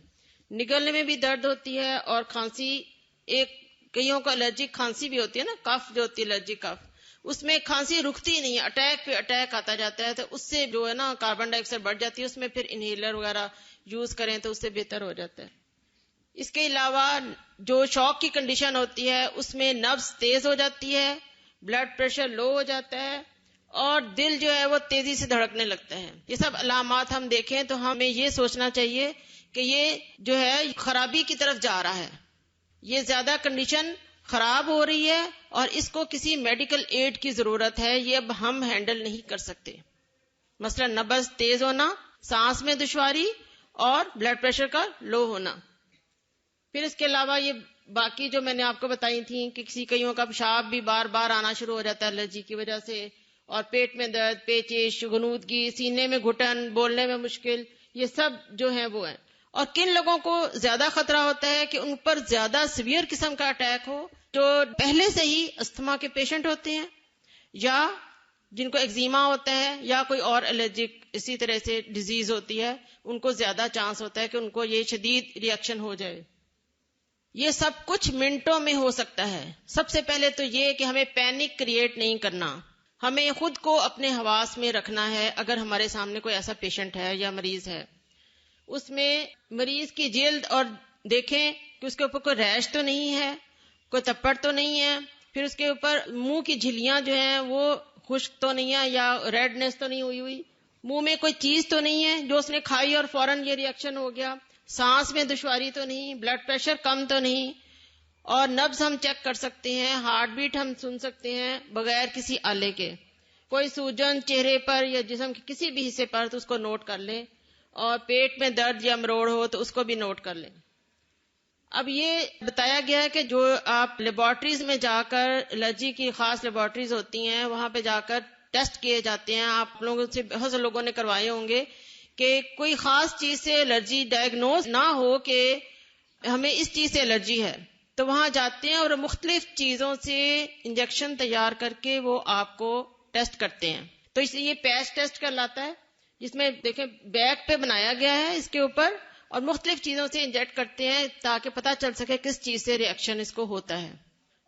نگلنے میں بھی درد ہوتی ہے, اور کھانسی, ایک کئیوں کو الرجک کھانسی بھی ہوتی ہے نا, کف جو ہوتی ہے الرجک کف, اس میں کھانسی رکتی نہیں ہے, اٹیک پہ اٹیک آتا جاتا ہے, تو اس سے جو ہے نا کاربن ڈائی آکسائڈ بڑھ جاتی ہے, اس میں پھر انہیلر وغیرہ یوز کریں تو اس سے بہتر ہو جاتا ہے. اس کے علاوہ جو شوک کی کنڈیشن ہوتی ہے اس میں نبض تیز ہو جاتی ہے, بلڈ پریشر لو ہو جاتا ہے, اور دل جو ہے وہ تیزی سے دھڑکنے لگتا ہے. یہ سب علامات ہم دیکھیں تو ہمیں یہ سوچنا چاہیے کہ یہ جو ہے خرابی کی طرف جا رہا ہے, یہ زیادہ کنڈیشن خراب ہو رہی ہے اور اس کو کسی میڈیکل ایڈ کی ضرورت ہے, یہ اب ہم ہینڈل نہیں کر سکتے. مثلا نبض تیز ہونا, سانس میں دشواری, اور بلڈ پریشر کا لو ہونا. پھر اس کے علاوہ یہ باقی جو میں نے آپ کو بتائی تھیں کہ کسی کئیوں کا پیشاب بھی بار بار آنا شروع ہو جاتا ہے الرجی کی وجہ سے, اور پیٹ میں درد، پیچش، غنودگی، سینے میں گھٹن، بولنے میں مشکل، یہ سب جو ہیں وہ ہیں. اور کن لوگوں کو زیادہ خطرہ ہوتا ہے کہ ان پر زیادہ سیویئر قسم کا اٹیک ہو، جو پہلے سے ہی استھما کے پیشنٹ ہوتے ہیں یا جن کو ایگزیما ہوتا ہے یا کوئی اور الرجک اسی طرح سے ڈیزیز ہوتی ہے، ان کو زیادہ چانس ہوتا ہے کہ ان کو یہ شدید ری ایکشن ہو جائے. یہ سب کچھ منٹوں میں ہو سکتا ہے. سب سے پہلے تو یہ کہ ہمیں پینک کریٹ نہیں کرنا، ہمیں خود کو اپنے حواس میں رکھنا ہے. اگر ہمارے سامنے کوئی ایسا پیشنٹ ہے یا مریض ہے، اس میں مریض کی جلد اور دیکھیں کہ اس کے اوپر کوئی ریش تو نہیں ہے، کوئی تپڑ تو نہیں ہے، پھر اس کے اوپر منہ کی جھلیاں جو ہیں وہ خشک تو نہیں ہے یا ریڈنس تو نہیں ہوئی، منہ میں کوئی چیز تو نہیں ہے جو اس نے کھائی اور فوراً یہ ری ایکشن ہو گیا، سانس میں دشواری تو نہیں، بلڈ پریشر کم تو نہیں، اور نبض ہم چیک کر سکتے ہیں، ہارٹ بیٹ ہم سن سکتے ہیں بغیر کسی آلے کے. کوئی سوجن چہرے پر یا جسم کے کسی بھی حصے پر تو اس کو نوٹ کر لیں، اور پیٹ میں درد یا مروڑ ہو تو اس کو بھی نوٹ کر لیں. اب یہ بتایا گیا ہے کہ جو آپ لیبارٹریز میں جا کر، الرجی کی خاص لیبارٹریز ہوتی ہیں، وہاں پہ جا کر ٹیسٹ کیے جاتے ہیں. آپ لوگوں سے بہت سے لوگوں نے کروائے ہوں گے کہ کوئی خاص چیز سے الرجی ڈائگنوز نہ ہو کہ ہمیں اس چیز سے الرجی ہے، تو وہاں جاتے ہیں اور مختلف چیزوں سے انجیکشن تیار کر کے وہ آپ کو ٹیسٹ کرتے ہیں. تو اس لیے یہ پیچ ٹیسٹ کہلاتا ہے، جس میں دیکھیں بیک پہ بنایا گیا ہے اس کے اوپر، اور مختلف چیزوں سے انجیکٹ کرتے ہیں تاکہ پتہ چل سکے کس چیز سے ری ایکشن اس کو ہوتا ہے.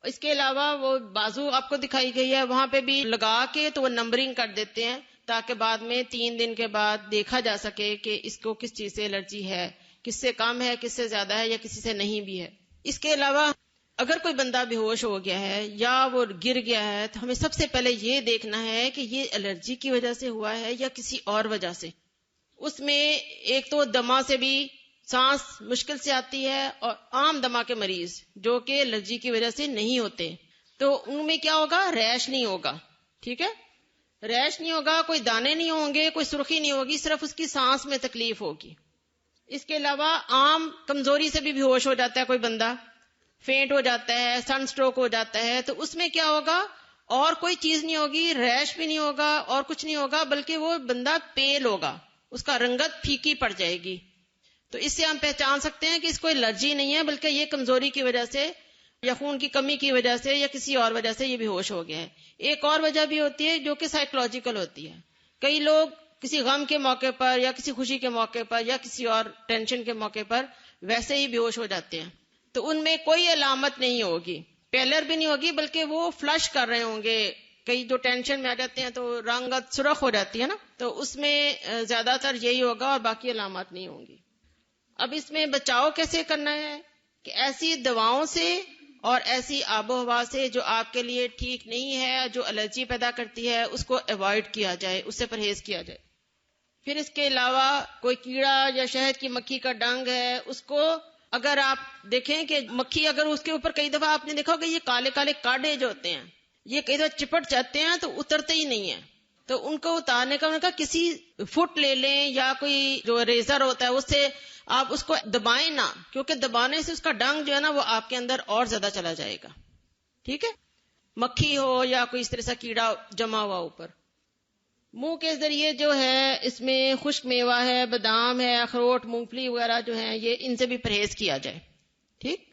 اس کے علاوہ وہ بازو آپ کو دکھائی گئی ہے، وہاں پہ بھی لگا کے تو وہ نمبرنگ کر دیتے ہیں تاکہ بعد میں 3 دن کے بعد دیکھا جا سکے کہ اس کو کس چیز سے الرجی ہے، کس سے کم ہے، کس سے زیادہ ہے، یا کسی سے نہیں بھی ہے. اس کے علاوہ اگر کوئی بندہ بے ہوش ہو گیا ہے یا وہ گر گیا ہے تو ہمیں سب سے پہلے یہ دیکھنا ہے کہ یہ الرجی کی وجہ سے ہوا ہے یا کسی اور وجہ سے. اس میں ایک تو دما سے بھی سانس مشکل سے آتی ہے، اور عام دما کے مریض جو کہ الرجی کی وجہ سے نہیں ہوتے تو ان میں کیا ہوگا، ریش نہیں ہوگا. ٹھیک ہے، ریش نہیں ہوگا، کوئی دانے نہیں ہوں گے، کوئی سرخی نہیں ہوگی، صرف اس کی سانس میں تکلیف ہوگی. اس کے علاوہ عام کمزوری سے بھی بے ہوش ہو جاتا ہے کوئی بندہ، فینٹ ہو جاتا ہے، سن سٹروک ہو جاتا ہے، تو اس میں کیا ہوگا، اور کوئی چیز نہیں ہوگی، ریش بھی نہیں ہوگا اور کچھ نہیں ہوگا، بلکہ وہ بندہ پیل ہوگا، اس کا رنگت پھیکی پڑ جائے گی. تو اس سے ہم پہچان سکتے ہیں کہ اس کو الرجی نہیں ہے، بلکہ یہ کمزوری کی وجہ سے یا خون کی کمی کی وجہ سے یا کسی اور وجہ سے یہ بے ہوش ہو گیا ہے. ایک اور وجہ بھی ہوتی ہے جو کہ سائیکولوجیکل ہوتی ہے. کئی لوگ کسی غم کے موقع پر یا کسی خوشی کے موقع پر یا کسی اور ٹینشن کے موقع پر ویسے ہی بے ہوش ہو جاتے ہیں، تو ان میں کوئی علامت نہیں ہوگی، پیلر بھی نہیں ہوگی، بلکہ وہ فلش کر رہے ہوں گے. کئی جو ٹینشن میں آ جاتے ہیں تو رنگت سرخ ہو جاتی ہے نا، تو اس میں زیادہ تر یہی ہوگا اور باقی علامات نہیں ہوں گی. اب اس میں بچاؤ کیسے کرنا ہے کہ ایسی دواؤں سے اور ایسی آب و ہوا سے جو آپ کے لیے ٹھیک نہیں ہے، جو الرجی پیدا کرتی ہے، اس کو ایوائڈ کیا جائے، اس سے پرہیز کیا جائے. پھر اس کے علاوہ کوئی کیڑا یا شہد کی مکھی کا ڈنگ ہے، اس کو اگر آپ دیکھیں کہ مکھی اگر اس کے اوپر، کئی دفعہ آپ نے دیکھا ہوگا یہ کالے کالے کاڑے جو ہوتے ہیں یہ کئی دفعہ چپٹ جاتے ہیں تو اترتے ہی نہیں ہیں، تو ان کو اتارنے کا انہوں نے کہا کسی فٹ لے لیں یا کوئی جو ریزر ہوتا ہے اس سے آپ اس کو دبائیں نہ، کیونکہ دبانے سے اس کا ڈنگ جو ہے نا وہ آپ کے اندر اور زیادہ چلا جائے گا. ٹھیک ہے، مکھی ہو یا کوئی اس طرح سے کیڑا جمع ہوا اوپر. منہ کے ذریعے جو ہے اس میں خشک میوہ ہے، بادام ہے، اخروٹ، مونگ پھلی وغیرہ جو ہیں یہ ان سے بھی پرہیز کیا جائے. ٹھیک،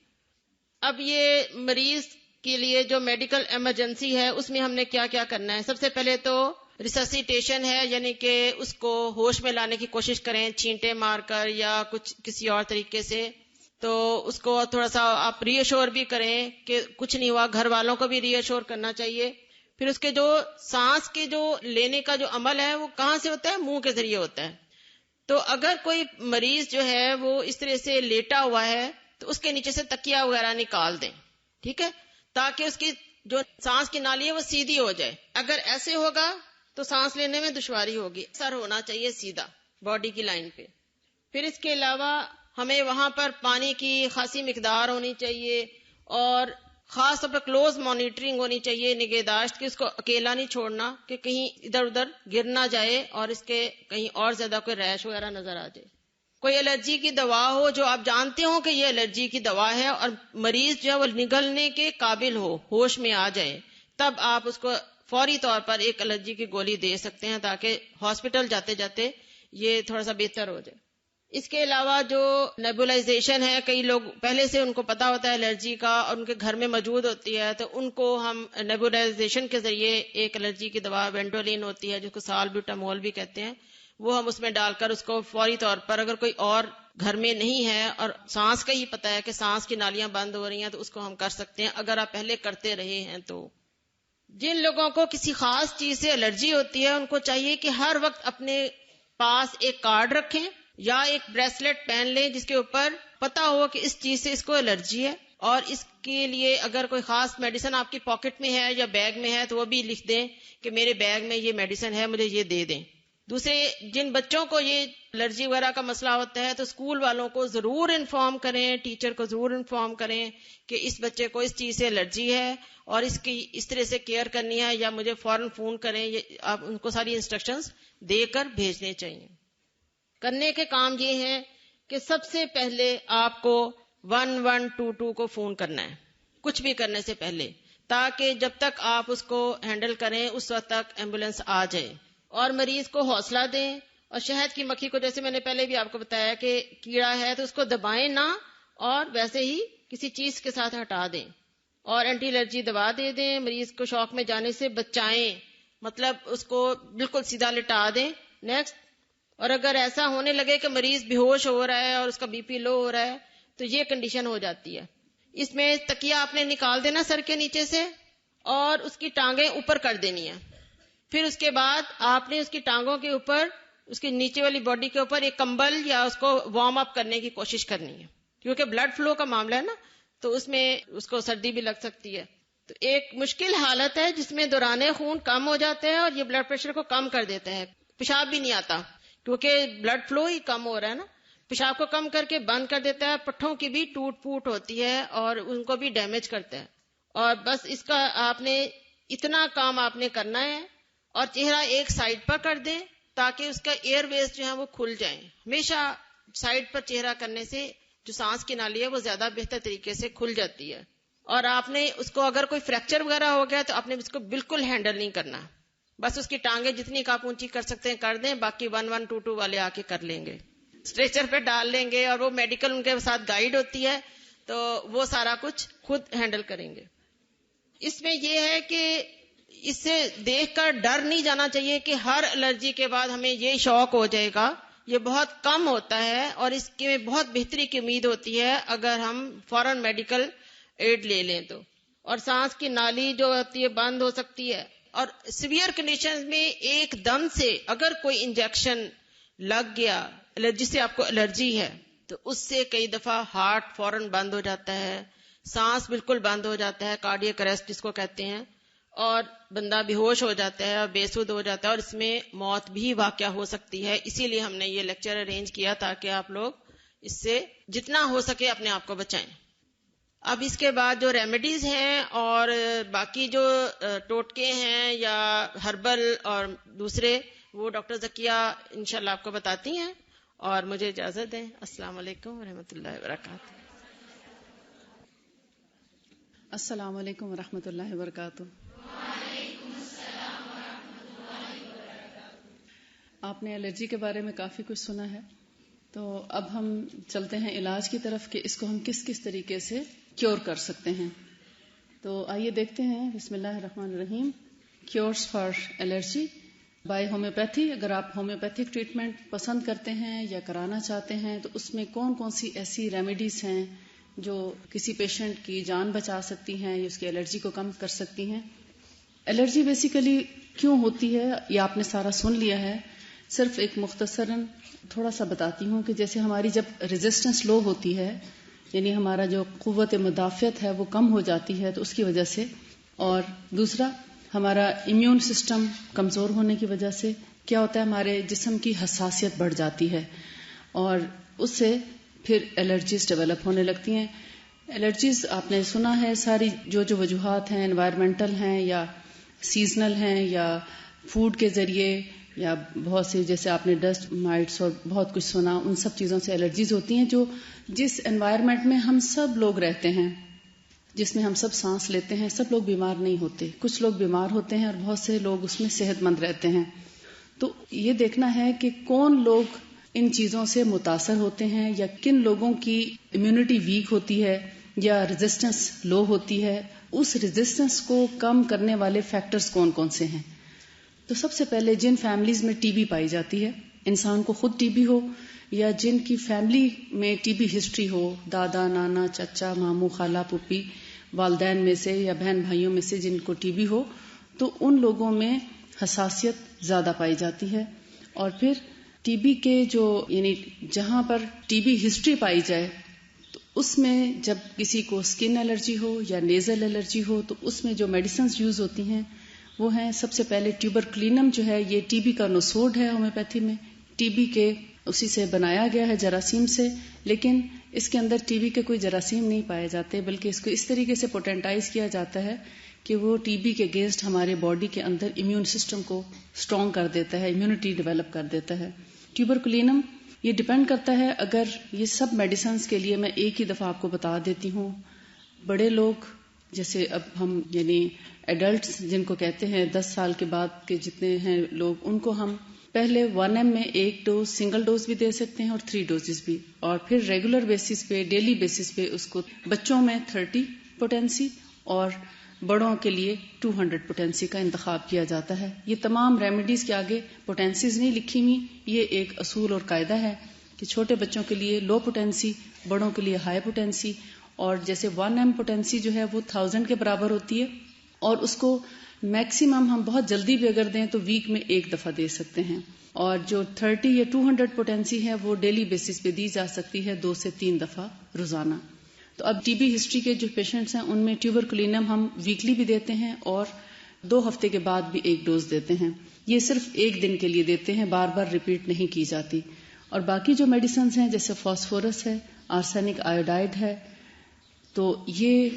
اب یہ مریض کے لیے جو میڈیکل ایمرجنسی ہے اس میں ہم نے کیا کیا کرنا ہے. سب سے پہلے تو ریسسیٹیشن ہے، یعنی کہ اس کو ہوش میں لانے کی کوشش کریں چھینٹے مار کر یا کچھ کسی اور طریقے سے. تو اس کو تھوڑا سا آپ ری ایشور بھی کریں کہ کچھ نہیں ہوا، گھر والوں کو بھی ری ایشور کرنا چاہیے. پھر اس کے جو سانس کے جو لینے کا جو عمل ہے وہ کہاں سے ہوتا ہے، منہ کے ذریعے ہوتا ہے. تو اگر کوئی مریض جو ہے وہ اس طرح سے لیٹا ہوا ہے تو اس کے نیچے سے تکیہ وغیرہ نکال دیں. ٹھیک ہے، تاکہ اس کی جو سانس کی نالی ہے وہ سیدھی ہو جائے. اگر ایسے ہوگا تو سانس لینے میں دشواری ہوگی. سر ہونا چاہیے سیدھا باڈی کی لائن پہ. پھر اس کے علاوہ ہمیں وہاں پر پانی کی خاصی مقدار ہونی چاہیے اور خاص طور پر کلوز مانیٹرنگ ہونی چاہیے، نگہداشت، کہ اس کو اکیلا نہیں چھوڑنا کہ کہیں ادھر ادھر گر نہ جائے اور اس کے کہیں اور زیادہ کوئی ریش وغیرہ نظر آ جائے. کوئی الرجی کی دوا ہو جو آپ جانتے ہو کہ یہ الرجی کی دوا ہے اور مریض جو ہے وہ نگلنے کے قابل ہو، ہوش میں آ جائے، تب آپ اس کو فوری طور پر ایک الرجی کی گولی دے سکتے ہیں تاکہ ہاسپٹل جاتے جاتے یہ تھوڑا سا بہتر ہو جائے. اس کے علاوہ جو نیبولائزیشن ہے، کئی لوگ پہلے سے ان کو پتا ہوتا ہے الرجی کا اور ان کے گھر میں موجود ہوتی ہے، تو ان کو ہم نیبولائزیشن کے ذریعے ایک الرجی کی دوا وینٹولین ہوتی ہے جس کو سالبیوٹامول بھی کہتے ہیں، وہ ہم اس میں ڈال کر اس کو فوری طور پر اگر کوئی اور گھر میں نہیں ہے اور سانس کا ہی پتا ہے کہ سانس کی نالیاں بند ہو رہی ہیں تو اس کو ہم کر سکتے ہیں اگر آپ پہلے کرتے رہے ہیں. تو جن لوگوں کو کسی خاص چیز سے الرجی ہوتی ہے ان کو چاہیے کہ ہر وقت اپنے پاس ایک کارڈ رکھیں یا ایک بریسلٹ پہن لیں جس کے اوپر پتا ہو کہ اس چیز سے اس کو الرجی ہے، اور اس کے لیے اگر کوئی خاص میڈیسن آپ کی پاکٹ میں ہے یا بیگ میں ہے تو وہ بھی لکھ دیں کہ میرے بیگ میں یہ میڈیسن ہے، مجھے یہ دے دیں. دوسرے، جن بچوں کو یہ الرجی وغیرہ کا مسئلہ ہوتا ہے تو اسکول والوں کو ضرور انفارم کریں، ٹیچر کو ضرور انفارم کریں کہ اس بچے کو اس چیز سے الرجی ہے اور اس کی اس طرح سے کیئر کرنی ہے، یا مجھے فوراً فون کریں. آپ ان کو ساری انسٹرکشنز دے کر بھیجنے چاہیے. کرنے کے کام یہ ہیں کہ سب سے پہلے آپ کو 1122 کو فون کرنا ہے کچھ بھی کرنے سے پہلے، تاکہ جب تک آپ اس کو ہینڈل کریں اس وقت تک ایمبولینس آ جائے. اور مریض کو حوصلہ دیں، اور شہد کی مکھی کو جیسے میں نے پہلے بھی آپ کو بتایا کہ کیڑا ہے تو اس کو دبائیں نہ اور ویسے ہی کسی چیز کے ساتھ ہٹا دیں، اور اینٹی الرجی دوا دے دیں. مریض کو شوق میں جانے سے بچائیں، مطلب اس کو بالکل سیدھا لٹا دیں. نیکسٹ، اور اگر ایسا ہونے لگے کہ مریض بے ہوش ہو رہا ہے اور اس کا بی پی لو ہو رہا ہے تو یہ کنڈیشن ہو جاتی ہے. اس میں تکیہ آپ نے نکال دینا سر کے نیچے سے اور اس کی ٹانگیں اوپر کر دینی ہیں. پھر اس کے بعد آپ نے اس کی ٹانگوں کے اوپر، اس کی نیچے والی باڈی کے اوپر ایک کمبل یا اس کو وارم اپ کرنے کی کوشش کرنی ہے، کیونکہ بلڈ فلو کا معاملہ ہے نا، تو اس میں اس کو سردی بھی لگ سکتی ہے. تو ایک مشکل حالت ہے جس میں دوران خون کم ہو جاتا ہے اور یہ بلڈ پریشر کو کم کر دیتا ہے. پیشاب بھی نہیں آتا کیونکہ بلڈ فلو ہی کم ہو رہا ہے نا، پیشاب کو کم کر کے بند کر دیتا ہے. پٹھوں کی بھی ٹوٹ پھوٹ ہوتی ہے اور ان کو بھی ڈیمیج کرتا ہے. اور بس اس کا آپ نے اتنا کام آپ نے کرنا ہے، اور چہرہ ایک سائڈ پر کر دیں تاکہ اس کا ایئر ویز جو ہے وہ کھل جائیں. ہمیشہ سائڈ پر چہرہ کرنے سے جو سانس کی نالی ہے وہ زیادہ بہتر طریقے سے کھل جاتی ہے. اور آپ نے اس کو اگر کوئی فریکچر وغیرہ ہو گیا تو آپ نے اس کو بالکل ہینڈل نہیں کرنا، بس اس کی ٹانگیں جتنی آپ اونچی کر سکتے ہیں کر دیں، باقی 1122 والے آ کے کر لیں گے، اسٹریچر پہ ڈال لیں گے، اور وہ میڈیکل ان کے ساتھ گائیڈ ہوتی ہے تو وہ سارا کچھ خود ہینڈل کریں گے. اس میں یہ ہے کہ اس سے دیکھ کر ڈر نہیں جانا چاہیے کہ ہر الرجی کے بعد ہمیں یہ شوق ہو جائے گا. یہ بہت کم ہوتا ہے اور اس کے بہت بہتری کی امید ہوتی ہے اگر ہم فوراً میڈیکل ایڈ لے لیں تو. اور سانس کی نالی جو ہوتی ہے بند ہو سکتی ہے، اور سیویئر کنڈیشنز میں ایک دم سے اگر کوئی انجیکشن لگ گیا، الرجی سے آپ کو الرجی ہے، تو اس سے کئی دفعہ ہارٹ فوراً بند ہو جاتا ہے، سانس بالکل بند ہو جاتا ہے، کارڈیک اریسٹ جس کو کہتے ہیں، اور بندہ بے ہوش ہو جاتا ہے اور بے سدھ ہو جاتا ہے، اور اس میں موت بھی واقع ہو سکتی ہے. اسی لیے ہم نے یہ لیکچر ارینج کیا تاکہ آپ لوگ اس سے جتنا ہو سکے اپنے آپ کو بچائیں. اب اس کے بعد جو ریمیڈیز ہیں اور باقی جو ٹوٹکے ہیں یا ہربل اور دوسرے، وہ ڈاکٹر ذکیہ انشاءاللہ آپ کو بتاتی ہیں. اور مجھے اجازت دیں. السلام علیکم ورحمۃ اللہ وبرکاتہ. السلام علیکم ورحمۃ اللہ وبرکاتہ. آپ نے الرجی کے بارے میں کافی کچھ سنا ہے، تو اب ہم چلتے ہیں علاج کی طرف کہ اس کو ہم کس کس طریقے سے کیور کر سکتے ہیں. تو آئیے دیکھتے ہیں. بسم اللہ الرحمن الرحیم. Cures for allergy by homeopathy. اگر آپ ہومیوپیتھک ٹریٹمنٹ پسند کرتے ہیں یا کرانا چاہتے ہیں تو اس میں کون کون سی ایسی ریمیڈیز ہیں جو کسی پیشنٹ کی جان بچا سکتی ہیں یا اس کی الرجی کو کم کر سکتی ہیں. الرجی بیسیکلی کیوں ہوتی ہے یہ آپ نے سارا سن لیا ہے. صرف ایک مختصراً تھوڑا سا بتاتی ہوں کہ جیسے ہماری جب ریزسٹنس لو ہوتی ہے، یعنی ہمارا جو قوت مدافعت ہے وہ کم ہو جاتی ہے تو اس کی وجہ سے، اور دوسرا ہمارا امیون سسٹم کمزور ہونے کی وجہ سے کیا ہوتا ہے، ہمارے جسم کی حساسیت بڑھ جاتی ہے اور اس سے پھر الرجیز ڈیولپ ہونے لگتی ہیں. الرجیز آپ نے سنا ہے ساری جو وجوہات ہیں، انوائرمنٹل ہیں یا سیزنل ہیں یا فوڈ کے ذریعے یا بہت سے، جیسے آپ نے ڈسٹ مائٹس اور بہت کچھ سنا، ان سب چیزوں سے الرجیز ہوتی ہیں جو جس انوائرمنٹ میں ہم سب لوگ رہتے ہیں. جس میں ہم سب سانس لیتے ہیں. سب لوگ بیمار نہیں ہوتے, کچھ لوگ بیمار ہوتے ہیں اور بہت سے لوگ اس میں صحت مند رہتے ہیں. تو یہ دیکھنا ہے کہ کون لوگ ان چیزوں سے متاثر ہوتے ہیں, یا کن لوگوں کی امیونٹی ویک ہوتی ہے یا ریزسٹنس لو ہوتی ہے. اس ریزسٹنس کو کم کرنے والے فیکٹرز کون کون سے ہیں. تو سب سے پہلے جن فیملیز میں ٹی بی پائی جاتی ہے, انسان کو خود ٹی بی ہو یا جن کی فیملی میں ٹی بی ہسٹری ہو, دادا نانا چچا ماموں خالہ پھوپھی والدین میں سے یا بہن بھائیوں میں سے جن کو ٹی بی ہو, تو ان لوگوں میں حساسیت زیادہ پائی جاتی ہے. اور پھر ٹی بی کے جو یعنی جہاں پر ٹی بی ہسٹری پائی جائے تو اس میں جب کسی کو اسکن الرجی ہو یا نیزل الرجی ہو تو اس میں جو میڈیسنز یوز ہوتی ہیں وہ ہیں سب سے پہلے ٹیوبرکلینم جو ہے, یہ ٹی بی کا نسوڈ ہے ہومیوپیتھی میں. ٹی بی کے اسی سے بنایا گیا ہے جراثیم سے, لیکن اس کے اندر ٹی بی کے کوئی جراثیم نہیں پائے جاتے, بلکہ اس کو اس طریقے سے پوٹینٹائز کیا جاتا ہے کہ وہ ٹی بی کے اگینسٹ ہمارے باڈی کے اندر امیون سسٹم کو اسٹرانگ کر دیتا ہے, امیونٹی ڈیولپ کر دیتا ہے. ٹیوبرکلینم یہ ڈیپینڈ کرتا ہے, اگر یہ سب میڈیسنز کے لیے میں ایک ہی دفعہ آپ کو بتا دیتی ہوں. بڑے لوگ جیسے اب ہم یعنی ایڈلٹس جن کو کہتے ہیں 10 سال کے بعد کے جتنے ہیں لوگ, ان کو ہم پہلے 1 m میں 1 ڈوز سنگل ڈوز بھی دے سکتے ہیں اور 3 ڈوزز بھی, اور پھر ریگولر بیسس پہ ڈیلی بیسس پہ اس کو بچوں میں 30 پوٹینسی اور بڑوں کے لیے 200 پوٹینسی کا انتخاب کیا جاتا ہے. یہ تمام ریمیڈیز کے آگے پوٹینسیز نہیں لکھی ہوئی, یہ ایک اصول اور قاعدہ ہے کہ چھوٹے بچوں کے لیے لو پوٹینسی, بڑوں کے لیے ہائی پوٹینسی. اور جیسے 1 m پوٹینسی جو ہے وہ 1000 کے برابر ہوتی ہے, اور اس کو میکسیمم ہم بہت جلدی بھی اگر دیں تو ویک میں 1 دفعہ دے سکتے ہیں. اور جو 30 یا 200 پوٹینسی ہے وہ ڈیلی بیسس پہ دی جا سکتی ہے 2 سے 3 دفعہ روزانہ. تو اب ٹی بی ہسٹری کے جو پیشنٹس ہیں ان میں ٹیوبرکلینم ہم ویکلی بھی دیتے ہیں اور 2 ہفتے کے بعد بھی 1 ڈوز دیتے ہیں. یہ صرف 1 دن کے لیے دیتے ہیں, بار بار ریپیٹ نہیں کی جاتی. اور باقی جو میڈیسنز ہیں جیسے فاسفورس ہے, آرسینک آیوڈائڈ ہے, تو یہ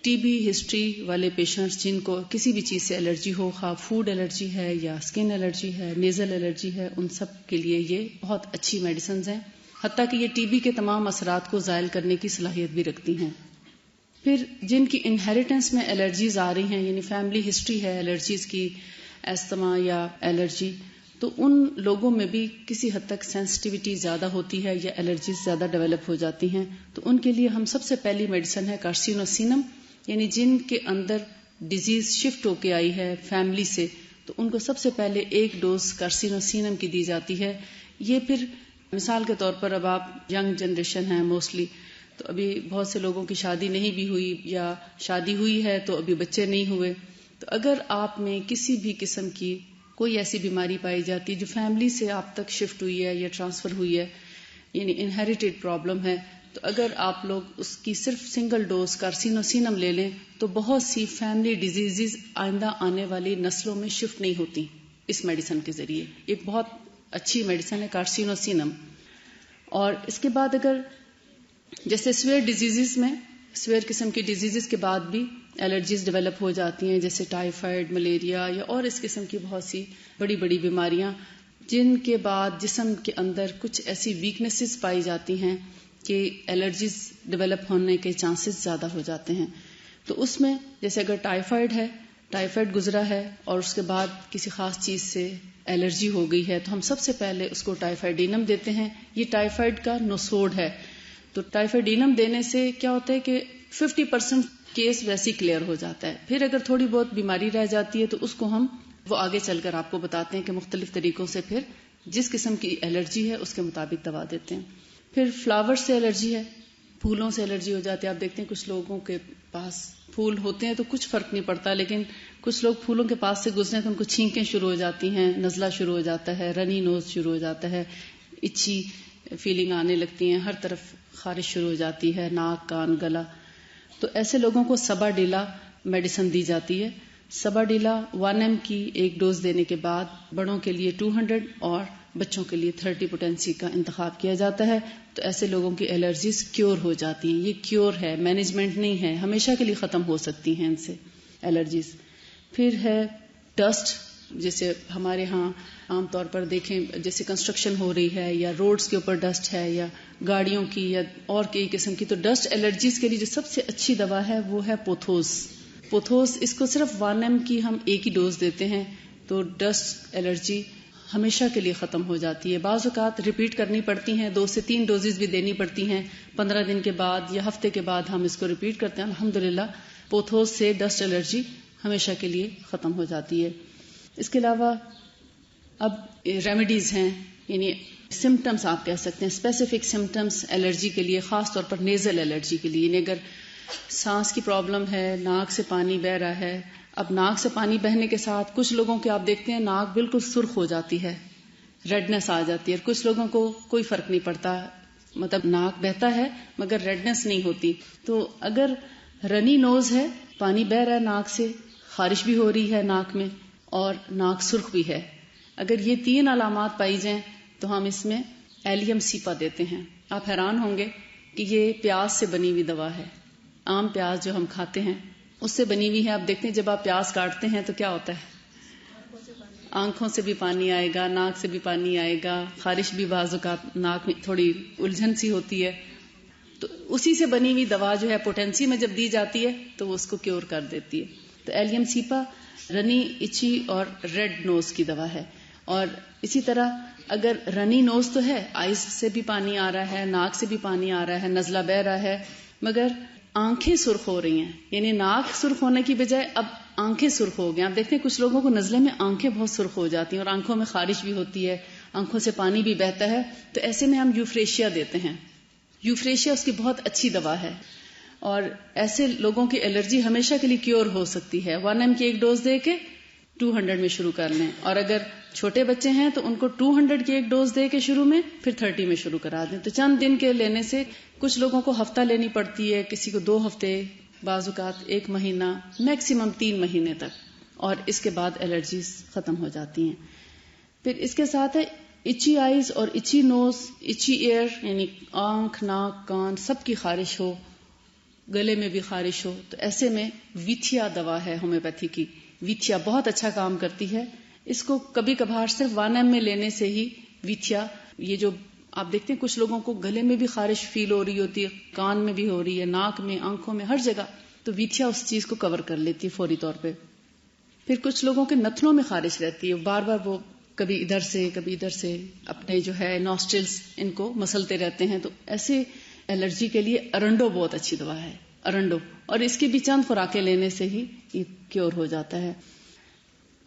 ٹی بی ہسٹری والے پیشنٹس جن کو کسی بھی چیز سے الرجی ہو, خواہ فوڈ الرجی ہے یا اسکن الرجی ہے, نیزل الرجی ہے, ان سب کے لیے یہ بہت اچھی میڈیسنز ہیں, حتیٰ کہ یہ ٹی بی کے تمام اثرات کو زائل کرنے کی صلاحیت بھی رکھتی ہیں. پھر جن کی انہیریٹنس میں الرجیز آ رہی ہیں, یعنی فیملی ہسٹری ہے الرجیز کی, استھما یا الرجی, تو ان لوگوں میں بھی کسی حد تک سینسٹیوٹی زیادہ ہوتی ہے یا الرجیز زیادہ ڈیولپ ہو جاتی ہیں. تو ان کے لیے ہم سب سے پہلی میڈیسن ہے کارسینوسینم, یعنی جن کے اندر ڈیزیز شفٹ ہو کے آئی ہے فیملی سے, تو ان کو سب سے پہلے 1 ڈوز کارسینوسینم کی دی جاتی ہے. یہ پھر مثال کے طور پر اب آپ ینگ جنریشن ہیں موسٹلی, تو ابھی بہت سے لوگوں کی شادی نہیں بھی ہوئی یا شادی ہوئی ہے تو ابھی بچے نہیں ہوئے, تو اگر آپ میں کسی بھی قسم کی کوئی ایسی بیماری پائی جاتی جو فیملی سے آپ تک شفٹ ہوئی ہے یا ٹرانسفر ہوئی ہے, یعنی انہیریٹڈ پرابلم ہے, تو اگر آپ لوگ اس کی صرف سنگل ڈوز کارسینوسینم لے لیں تو بہت سی فیملی ڈیزیزز آئندہ آنے والی نسلوں میں شفٹ نہیں ہوتی اس میڈیسن کے ذریعے. ایک بہت اچھی میڈیسن ہے کارسینوسینم. اور اس کے بعد اگر جیسے سویئر ڈیزیزز میں سویئر قسم کی ڈیزیزز کے بعد بھی الرجیز ڈیولپ ہو جاتی ہیں, جیسے ٹائیفائڈ, ملیریا یا اور اس قسم کی بہت سی بڑی بڑی بیماریاں, جن کے بعد جسم کے اندر کچھ ایسی ویکنیسز پائی جاتی ہیں کہ الرجیز ڈیولپ ہونے کے چانسز زیادہ ہو جاتے ہیں. تو اس میں جیسے اگر ٹائیفائڈ ہے, ٹائیفائڈ گزرا ہے اور اس کے بعد کسی خاص چیز سے الرجی ہو گئی ہے, تو ہم سب سے پہلے اس کو ٹائیفائڈینم دیتے ہیں. یہ ٹائیفائڈ کا نسوڈ ہے. تو ٹائیفائڈینم دینے سے کیا ہوتا ہے کہ 50% کیس ویسے کلیئر ہو جاتا ہے. پھر اگر تھوڑی بہت بیماری رہ جاتی ہے تو اس کو ہم وہ آگے چل کر آپ کو بتاتے ہیں کہ مختلف طریقوں سے پھر جس قسم کی الرجی ہے اس کے مطابق دوا دیتے ہیں. پھر فلاور سے الرجی ہے, پھولوں سے الرجی ہو جاتی ہے. آپ دیکھتے ہیں کچھ لوگوں کے پاس پھول ہوتے ہیں تو کچھ فرق نہیں پڑتا, لیکن کچھ لوگ پھولوں کے پاس سے گزرے تو ان کو چھینکیں شروع ہو جاتی ہیں, نزلہ شروع ہو جاتا ہے, رنی نوز شروع ہو جاتا ہے, اچھی فیلنگ آنے لگتی ہیں, ہر طرف خارش شروع ہو جاتی ہے, ناک, کان, گلا. تو ایسے لوگوں کو سبا ڈیلا میڈیسن دی جاتی ہے. سبا ڈیلا 1 m کی 1 ڈوز دینے کے بعد بڑوں کے لیے 200 اور بچوں کے لیے 30 پوٹینسی کا انتخاب کیا جاتا ہے. تو ایسے لوگوں کی الرجیز کیور ہو جاتی ہیں. یہ کیور ہے, مینجمنٹ نہیں ہے, ہمیشہ کے لیے ختم ہو سکتی ہیں ان سے الرجیز. پھر ہے ڈسٹ, جیسے ہمارے ہاں عام طور پر دیکھیں جیسے کنسٹرکشن ہو رہی ہے یا روڈز کے اوپر ڈسٹ ہے یا گاڑیوں کی یا اور کئی قسم کی، تو ڈسٹ الرجیز کے لیے جو سب سے اچھی دوا ہے وہ ہے پوتھوس. پوتھوس اس کو صرف 1 mg کی ہم ایک ہی ڈوز دیتے ہیں تو ڈسٹ الرجی ہمیشہ کے لیے ختم ہو جاتی ہے. بعض اوقات ریپیٹ کرنی پڑتی ہیں، 2 سے 3 ڈوزز بھی دینی پڑتی ہیں 15 دن کے بعد یا ہفتے کے بعد ہم اس کو ریپیٹ کرتے ہیں. الحمدللہ پوتھوس سے ڈسٹ الرجی ہمیشہ کے لیے ختم ہو جاتی ہے. اس کے علاوہ اب ریمیڈیز ہیں، یعنی سمٹمز آپ کہہ سکتے ہیں، اسپیسیفک سمٹمز الرجی کے لیے، خاص طور پر نیزل الرجی کے لیے. یعنی اگر سانس کی پرابلم ہے، ناک سے پانی بہہ رہا ہے، اب ناک سے پانی بہنے کے ساتھ کچھ لوگوں کے آپ دیکھتے ہیں ناک بالکل سرخ ہو جاتی ہے، ریڈنس آ جاتی ہے، اور کچھ لوگوں کو کوئی فرق نہیں پڑتا، مطلب ناک بہتا ہے مگر ریڈنس نہیں ہوتی. تو اگر رنی نوز ہے، پانی بہہ رہا ہے ناک سے، خارش بھی ہو رہی ہے ناک میں اور ناک سرخ بھی ہے، اگر یہ 3 علامات پائی جائیں تو ہم اس میں ایلیم سیپا دیتے ہیں. آپ حیران ہوں گے کہ یہ پیاز سے بنی ہوئی دوا ہے. عام پیاز جو ہم کھاتے ہیں اس سے بنی ہوئی ہے. آپ دیکھتے ہیں جب آپ پیاز کاٹتے ہیں تو کیا ہوتا ہے، آنکھوں سے بھی پانی آئے گا، ناک سے بھی پانی آئے گا، خارش بھی بعض اوقات ناک میں تھوڑی الجھن سی ہوتی ہے. تو اسی سے بنی ہوئی دوا جو ہے پوٹینسی میں جب دی جاتی ہے تو وہ اس کو کیور کر دیتی ہے. تو ایلیم سیپا رنی، اچی اور ریڈ نوز کی دوا ہے. اور اسی طرح اگر رنی نوز تو ہے، آئز سے بھی پانی آ رہا ہے، ناک سے بھی پانی آ رہا ہے، نزلہ بہ رہا ہے، مگر آنکھیں سرخ ہو رہی ہیں، یعنی ناک سرخ ہونے کی بجائے اب آنکھیں سرخ ہو گئیں. آپ دیکھتے ہیں کچھ لوگوں کو نزلے میں آنکھیں بہت سرخ ہو جاتی ہیں اور آنکھوں میں خارش بھی ہوتی ہے، آنکھوں سے پانی بھی بہتا ہے. تو ایسے میں ہم یوفریشیا دیتے ہیں. یوفریشیا اس کی بہت اچھی دوا ہے اور ایسے لوگوں کی الرجی ہمیشہ کے لیے کیور ہو سکتی ہے. 1 mg کی ایک ڈوز دے کے 200 میں شروع کر لیں، اور اگر چھوٹے بچے ہیں تو ان کو 200 کی ایک ڈوز دے کے شروع میں، پھر 30 میں شروع کرا دیں. تو چند دن کے لینے سے کچھ لوگوں کو ہفتہ لینی پڑتی ہے، کسی کو 2 ہفتے، بعض اوقات 1 مہینہ، میکسیمم 3 مہینے تک، اور اس کے بعد الرجیز ختم ہو جاتی ہیں. پھر اس کے ساتھ ہے اچی آئیز اور اچی نوز، اچی ایئر، یعنی آنکھ، ناک، کان سب کی خارش ہو، گلے میں بھی خارش ہو، تو ایسے میں ویتھیا دوا ہے ہومیوپیتھی کی. ویتھیا بہت اچھا کام کرتی ہے. اس کو کبھی کبھار صرف 1 mg میں لینے سے ہی ویتھیا، یہ جو آپ دیکھتے ہیں کچھ لوگوں کو گلے میں بھی خارش فیل ہو رہی ہوتی ہے، کان میں بھی ہو رہی ہے، ناک میں، آنکھوں میں، ہر جگہ، تو ویتھیا اس چیز کو کور کر لیتی ہے فوری طور پہ. پھر کچھ لوگوں کے نتنوں میں خارش رہتی ہے، بار بار وہ کبھی ادھر سے کبھی ادھر سے اپنے جو ہے نوسٹرلز ان کو مسلتے رہتے ہیں. تو ایسے الرجی کے لیے ارنڈو بہت اچھی دوا ہے، ارنڈو، اور اس کی بھی چند خوراکیں لینے سے ہی یہ کیور ہو جاتا ہے.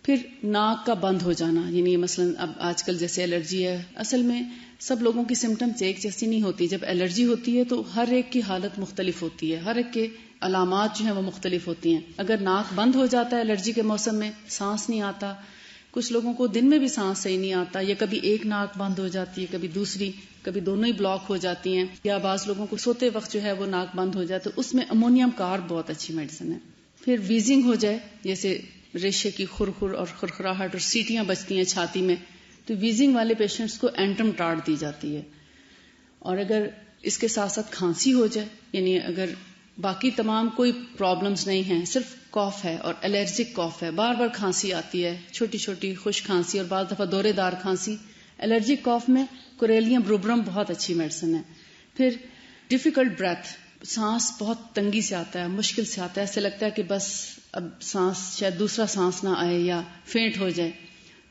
پھر ناک کا بند ہو جانا، یعنی مثلا اب آج کل جیسے الرجی ہے، اصل میں سب لوگوں کی سمٹمز ایک جیسی نہیں ہوتی. جب الرجی ہوتی ہے تو ہر ایک کی حالت مختلف ہوتی ہے، ہر ایک کے علامات جو ہیں وہ مختلف ہوتی ہیں. اگر ناک بند ہو جاتا ہے الرجی کے موسم میں، سانس نہیں آتا، کچھ لوگوں کو دن میں بھی سانس صحیح نہیں آتا، یا کبھی ایک ناک بند ہو جاتی ہے، کبھی دوسری، کبھی دونوں ہی بلاک ہو جاتی ہیں، یا بعض لوگوں کو سوتے وقت جو ہے وہ ناک بند ہو جاتا ہے، تو اس میں امونیم کارب بہت اچھی میڈیسن ہے. پھر ویزنگ ہو جائے، جیسے ریشے کی خرخر اور خرخراہٹ اور سیٹیاں بجتی ہیں چھاتی میں، تو ویزنگ والے پیشنٹس کو اینٹم ٹارٹ دی جاتی ہے. اور اگر اس کے ساتھ ساتھ کھانسی ہو جائے، یعنی اگر باقی تمام کوئی پرابلمز نہیں ہیں، صرف کاف ہے اور الرجک کاف ہے، بار بار کھانسی آتی ہے، چھوٹی چھوٹی خشک کھانسی اور بعض دفعہ دورے دار کھانسی، الرجک کاف میں کوریلیم بروبرم بہت اچھی میڈیسن ہے. پھر ڈیفیکلٹ بریتھ، سانس بہت تنگی سے آتا ہے، مشکل سے آتا ہے، ایسے لگتا ہے کہ بس اب سانس شاید دوسرا سانس نہ آئے یا فینٹ ہو جائے.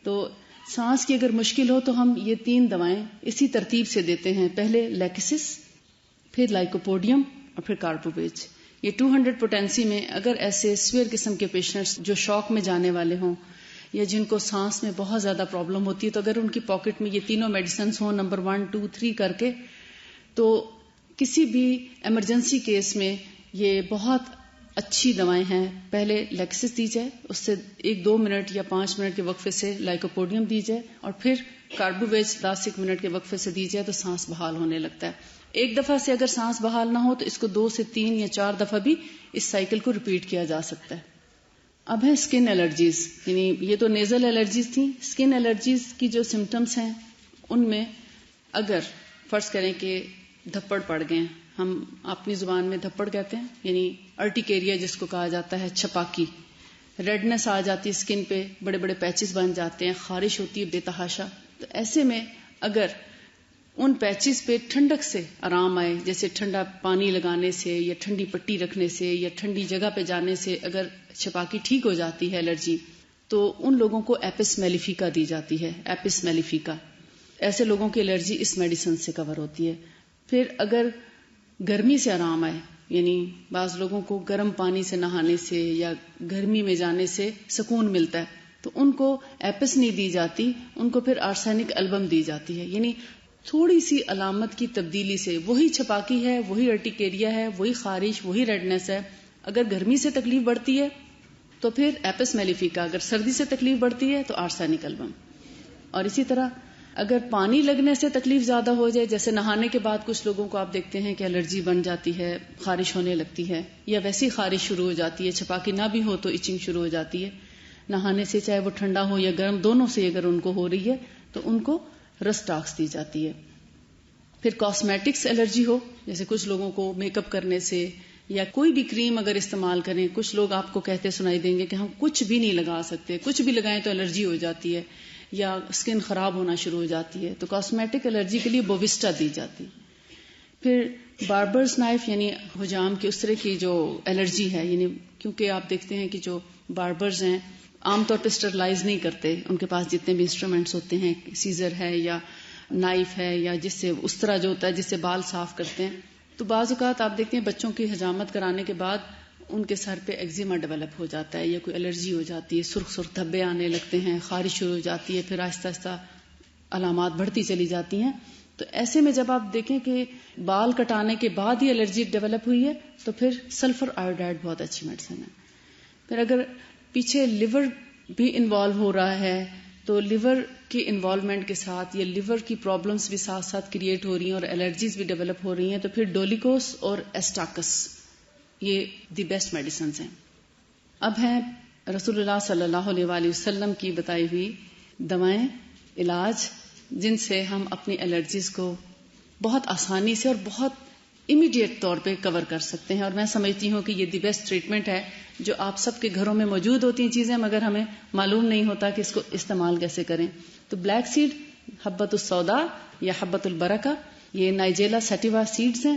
تو سانس کی اگر مشکل ہو تو ہم یہ 3 دوائیں اسی ترتیب سے دیتے ہیں، پہلے لیکسس، پھر لائکوپوڈیم اور پھر کاربوویج. یہ 200 پوٹینسی میں اگر ایسے سویئر قسم کے پیشنٹس جو شوق میں جانے والے ہوں یا جن کو سانس میں بہت زیادہ پرابلم ہوتی ہے، تو اگر ان کی پاکٹ میں یہ تینوں میڈیسنز ہوں نمبر 1 2 3 کر کے، تو کسی بھی ایمرجنسی کیس میں یہ بہت اچھی دوائیں ہیں. پہلے لیکسس دی جائے، اس سے 1-2 منٹ یا 5 منٹ کے وقفے سے لائکوپوڈیم دی جائے، اور پھر کاربوویج 10-1 منٹ کے وقفے سے دی جائے تو سانس بحال ہونے لگتا ہے. ایک دفعہ سے اگر سانس بحال نہ ہو تو اس کو 2 سے 3 یا 4 دفعہ بھی اس سائیکل کو ریپیٹ کیا جا سکتا ہے. اب ہے اسکن الرجیز، یعنی یہ تو نیزل الرجیز تھیں. اسکن الرجیز کی جو سمٹمز ہیں ان میں اگر فرض کریں کہ دھپڑ پڑ گئے، ہم اپنی زبان میں دھپڑ کہتے ہیں، یعنی ارٹیکیریا جس کو کہا جاتا ہے، چھپاکی، ریڈنس آ جاتی ہے اسکن پہ، بڑے بڑے پیچز بن جاتے ہیں، خارش ہوتی ہے بے تحاشا. تو ایسے میں اگر ان پیچز پہ ٹھنڈک سے آرام آئے، جیسے ٹھنڈا پانی لگانے سے یا ٹھنڈی پٹی رکھنے سے یا ٹھنڈی جگہ پہ جانے سے اگر چھپاکی ٹھیک ہو جاتی ہے الرجی، تو ان لوگوں کو ایپس میلیفیکا دی جاتی ہے. ایپس میلیفیکا، ایسے لوگوں کی الرجی اس میڈیسن سے کور ہوتی ہے. پھر اگر گرمی سے آرام آئے، یعنی بعض لوگوں کو گرم پانی سے نہانے سے یا گرمی میں جانے سے سکون ملتا ہے، تو ان کو ایپس نہیں دی جاتی، ان کو پھر آرسینک البم دی جاتی ہے. یعنی تھوڑی سی علامت کی تبدیلی سے وہی چھپاکی ہے، وہی ارٹیکیریا ہے، وہی خارش، وہی ریڈنس ہے. اگر گرمی سے تکلیف بڑھتی ہے تو پھر ایپس میلیفیکا، اگر سردی سے تکلیف بڑھتی ہے تو آرسینک البم. اور اسی طرح اگر پانی لگنے سے تکلیف زیادہ ہو جائے، جیسے نہانے کے بعد کچھ لوگوں کو آپ دیکھتے ہیں کہ الرجی بن جاتی ہے، خارش ہونے لگتی ہے، یا ویسی خارش شروع ہو جاتی ہے، چھپاکی نہ بھی ہو تو ایچنگ شروع ہو جاتی ہے نہانے سے، چاہے وہ ٹھنڈا ہو یا گرم، دونوں سے اگر ان کو ہو رہی ہے تو ان کو رسٹاکس دی جاتی ہے. پھر کاسمیٹکس الرجی ہو، جیسے کچھ لوگوں کو میک اپ کرنے سے یا کوئی بھی کریم اگر استعمال کریں، کچھ لوگ آپ کو کہتے سنائی دیں گے کہ ہم کچھ بھی نہیں لگا سکتے، کچھ بھی لگائیں تو الرجی ہو جاتی ہے یا اسکن خراب ہونا شروع ہو جاتی ہے، تو کاسمیٹک الرجی کے لیے بووسٹا دی جاتی. پھر باربرز نائف یعنی حجام کی اس طرح کی جو الرجی ہے، یعنی کیونکہ آپ دیکھتے ہیں کہ جو باربرز ہیں عام طور پہ اسٹرلائز نہیں کرتے، ان کے پاس جتنے بھی انسٹرومنٹس ہوتے ہیں، سیزر ہے یا نائف ہے یا جس سے اس طرح جو ہوتا ہے جس سے بال صاف کرتے ہیں، تو بعض اوقات آپ دیکھتے ہیں بچوں کی حجامت کرانے کے بعد ان کے سر پہ ایگزیما ڈیولپ ہو جاتا ہے یا کوئی الرجی ہو جاتی ہے، سرخ سرخ دھبے آنے لگتے ہیں، خارش شروع ہو جاتی ہے، پھر آہستہ آہستہ علامات بڑھتی چلی جاتی ہیں. تو ایسے میں جب آپ دیکھیں کہ بال کٹانے کے بعد ہی الرجی ڈیولپ ہوئی ہے تو پھر سلفر آیوڈائڈ بہت اچھی میڈیسن ہے. پھر اگر پیچھے لیور بھی انوالو ہو رہا ہے تو لیور کی انوالومنٹ کے ساتھ یا لیور کی پرابلمس بھی ساتھ ساتھ کریٹ ہو رہی ہیں اور الرجیز بھی ڈیولپ ہو رہی ہیں، تو پھر ڈولیکوس اور ایسٹاکس یہ دی بیسٹ میڈیسنز ہیں. اب ہیں رسول اللہ صلی اللہ علیہ وآلہ وسلم کی بتائی ہوئی دوائیں، علاج جن سے ہم اپنی الرجیز کو بہت آسانی سے اور بہت امیڈیٹ طور پہ کور کر سکتے ہیں. اور میں سمجھتی ہوں کہ یہ دی بیسٹ ٹریٹمنٹ ہے جو آپ سب کے گھروں میں موجود ہوتی ہیں چیزیں، مگر ہمیں معلوم نہیں ہوتا کہ اس کو استعمال کیسے کریں. تو بلیک سیڈ، حبۃ السودا یا حبۃ البرکہ، یہ نائجیلا سیٹیوا سیڈز ہیں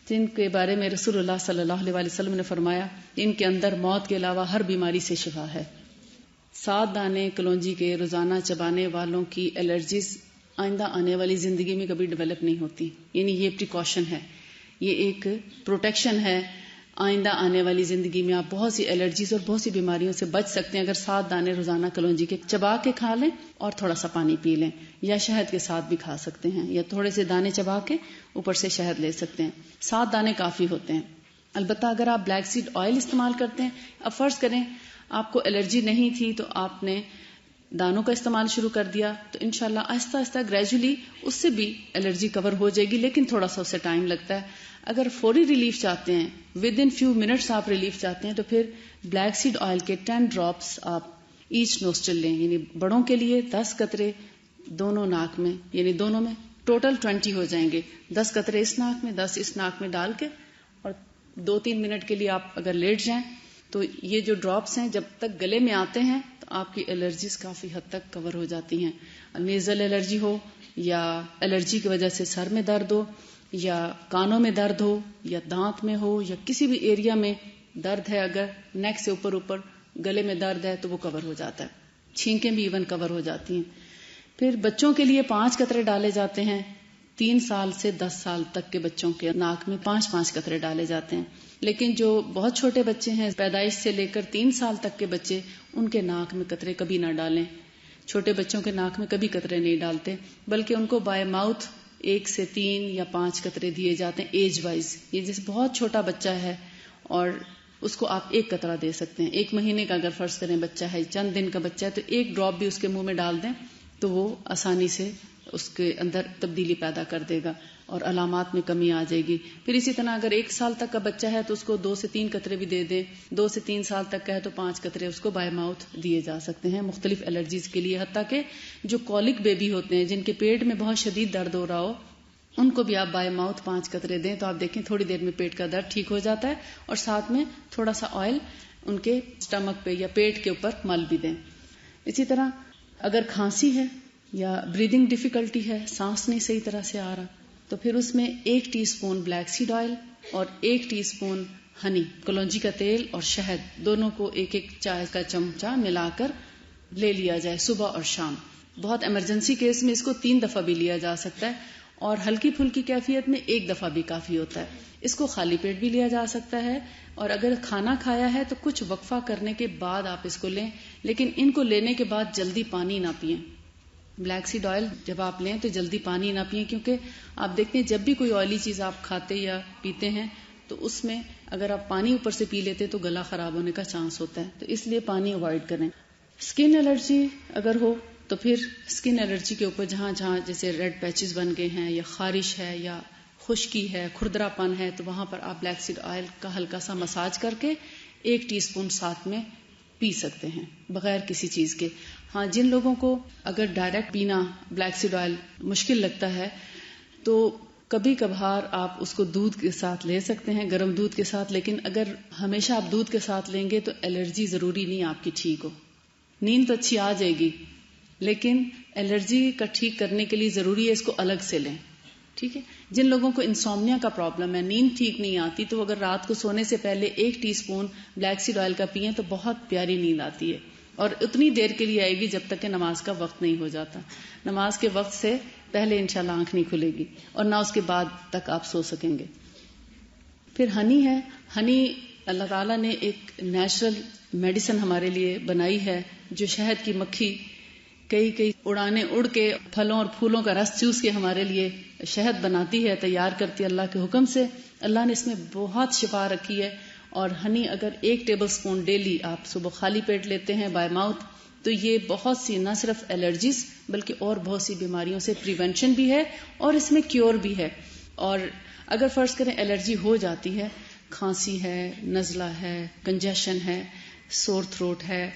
جن کے بارے میں رسول اللہ صلی اللہ علیہ وسلم نے فرمایا ان کے اندر موت کے علاوہ ہر بیماری سے شفا ہے. 7 دانے کلونجی کے روزانہ چبانے والوں کی الرجیز آئندہ آنے والی زندگی میں کبھی ڈیولپ نہیں ہوتی. یعنی یہ پریکاشن ہے، یہ ایک پروٹیکشن ہے. آئندہ آنے والی زندگی میں آپ بہت سی الرجیز اور بہت سی بیماریوں سے بچ سکتے ہیں اگر 7 دانے روزانہ کلونجی کے چبا کے کھا لیں اور تھوڑا سا پانی پی لیں، یا شہد کے ساتھ بھی کھا سکتے ہیں، یا تھوڑے سے دانے چبا کے اوپر سے شہد لے سکتے ہیں. 7 دانے کافی ہوتے ہیں. البتہ اگر آپ بلیک سیڈ آئل استعمال کرتے ہیں، اب فرض کریں آپ کو الرجی نہیں تھی تو آپ نے دانوں کا استعمال شروع کر دیا، تو انشاءاللہ آہستہ آہستہ گریجولی اس سے بھی الرجی کور ہو جائے گی، لیکن تھوڑا سا اسے ٹائم لگتا ہے. اگر فوری ریلیف چاہتے ہیں، ود ان فیو منٹس آپ ریلیف چاہتے ہیں، تو پھر بلیک سیڈ آئل کے 10 ڈراپس آپ ایچ نوسٹل لیں. یعنی بڑوں کے لیے 10 قطرے دونوں ناک میں، یعنی دونوں میں ٹوٹل 20 ہو جائیں گے. 10 قطرے اس ناک میں، 10 اس ناک میں ڈال کے، اور 2-3 منٹ کے لیے آپ اگر لیٹ جائیں تو یہ جو ڈراپس ہیں جب تک گلے میں آتے ہیں تو آپ کی الرجیز کافی حد تک کور ہو جاتی ہیں. نیزل الرجی ہو یا الرجی کی وجہ سے سر میں درد ہو یا کانوں میں درد ہو یا دانت میں ہو یا کسی بھی ایریا میں درد ہے، اگر نیک سے اوپر گلے میں درد ہے تو وہ کور ہو جاتا ہے. چھینکیں بھی ایون کور ہو جاتی ہیں. پھر بچوں کے لیے 5 قطرے ڈالے جاتے ہیں. 3 سال سے 10 سال تک کے بچوں کے ناک میں 5-5 قطرے ڈالے جاتے ہیں. لیکن جو بہت چھوٹے بچے ہیں، پیدائش سے لے کر 3 سال تک کے بچے، ان کے ناک میں قطرے کبھی نہ ڈالیں. چھوٹے بچوں کے ناک میں کبھی قطرے نہیں ڈالتے، بلکہ ان کو بائی ماؤتھ 1 سے 3 یا 5 قطرے دیے جاتے ہیں ایج وائز. یہ جیسے بہت چھوٹا بچہ ہے اور اس کو آپ 1 قطرہ دے سکتے ہیں. 1 مہینے کا اگر فرض کریں بچہ ہے، چند دن کا بچہ ہے، تو 1 ڈراپ بھی اس کے منہ میں ڈال دیں تو وہ آسانی سے اس کے اندر تبدیلی پیدا کر دے گا اور علامات میں کمی آ جائے گی. پھر اسی طرح اگر 1 سال تک کا بچہ ہے تو اس کو 2 سے 3 قطرے بھی دے دیں. 2 سے 3 سال تک کا ہے تو 5 قطرے اس کو بائی ماؤتھ دیے جا سکتے ہیں مختلف الرجیز کے لیے. حتیٰ کہ جو کولک بیبی ہوتے ہیں، جن کے پیٹ میں بہت شدید درد ہو رہا ہو، ان کو بھی آپ بائی ماؤتھ 5 قطرے دیں تو آپ دیکھیں تھوڑی دیر میں پیٹ کا درد ٹھیک ہو جاتا ہے اور ساتھ میں تھوڑا سا آئل ان کے اسٹمک پہ یا پیٹ کے اوپر مل بھی دیں. اسی طرح اگر کھانسی ہے یا بریدنگ ڈیفیکلٹی ہے، سانس نہیں صحیح طرح سے آ رہا، تو پھر اس میں 1 T spoon black seed oil اور 1 ٹی اسپون ہنی، کلونجی کا تیل اور شہد، دونوں کو 1 چائے کا چمچہ ملا کر لے لیا جائے صبح اور شام. بہت ایمرجنسی کیس میں اس کو 3 دفعہ بھی لیا جا سکتا ہے، اور ہلکی پھلکی کیفیت میں 1 دفعہ بھی کافی ہوتا ہے. اس کو خالی پیٹ بھی لیا جا سکتا ہے، اور اگر کھانا کھایا ہے تو کچھ وقفہ کرنے کے بعد آپ اس کو لیں، لیکن ان کو لینے کے بعد جلدی پانی نہ پئیں. بلیک سیڈ آئل جب آپ لیں تو جلدی پانی نہ پئیں، کیونکہ آپ دیکھتے ہیں جب بھی کوئی آئلی چیز آپ کھاتے یا پیتے ہیں تو اس میں اگر آپ پانی اوپر سے پی لیتے تو گلا خراب ہونے کا چانس ہوتا ہے، تو اس لیے پانی اوائڈ کریں. اسکن الرجی اگر ہو تو پھر اسکن الرجی کے اوپر جہاں جہاں جیسے ریڈ پیچز بن گئے ہیں یا خارش ہے یا خشکی ہے، کھردرا پن ہے، تو وہاں پر آپ بلیک سیڈ آئل کا ہلکا سا مساج کر کے 1 ٹی اسپون ساتھ میں پی سکتے ہیں بغیر کسی چیز کے. ہاں، جن لوگوں کو اگر ڈائریکٹ پینا بلیک سیڈ آئل مشکل لگتا ہے تو کبھی کبھار آپ اس کو دودھ کے ساتھ لے سکتے ہیں، گرم دودھ کے ساتھ. لیکن اگر ہمیشہ آپ دودھ کے ساتھ لیں گے تو الرجی ضروری نہیں آپ کی ٹھیک ہو. نیند تو اچھی آ جائے گی، لیکن الرجی کا ٹھیک کرنے کے لیے ضروری ہے اس کو الگ سے لیں. ٹھیک ہے. جن لوگوں کو انسومنیا کا پرابلم ہے، نیند ٹھیک نہیں آتی، تو اگر رات کو سونے سے پہلے 1 T spoon black seed oil کا پئیں تو بہت پیاری نیند آتی ہے، اور اتنی دیر کے لیے آئے گی جب تک کہ نماز کا وقت نہیں ہو جاتا. نماز کے وقت سے پہلے انشاءاللہ آنکھ نہیں کھلے گی اور نہ اس کے بعد تک آپ سو سکیں گے. پھر ہنی ہے. ہنی اللہ تعالیٰ نے ایک نیچرل میڈیسن ہمارے لیے بنائی ہے، جو شہد کی مکھی کئی اڑانے اڑ کے پھلوں اور پھولوں کا رس چوس کے ہمارے لیے شہد بناتی ہے، تیار کرتی ہے اللہ کے حکم سے. اللہ نے اس میں بہت شفا رکھی ہے. اور ہنی اگر 1 ٹیبل اسپون ڈیلی آپ صبح خالی پیٹ لیتے ہیں بائی ماؤتھ، تو یہ بہت سی نہ صرف الرجیز بلکہ اور بہت سی بیماریوں سے پریونشن بھی ہے اور اس میں کیور بھی ہے. اور اگر فرض کریں الرجی ہو جاتی ہے، کھانسی ہے، نزلہ ہے، کنجیشن ہے، سور تھروٹ ہے،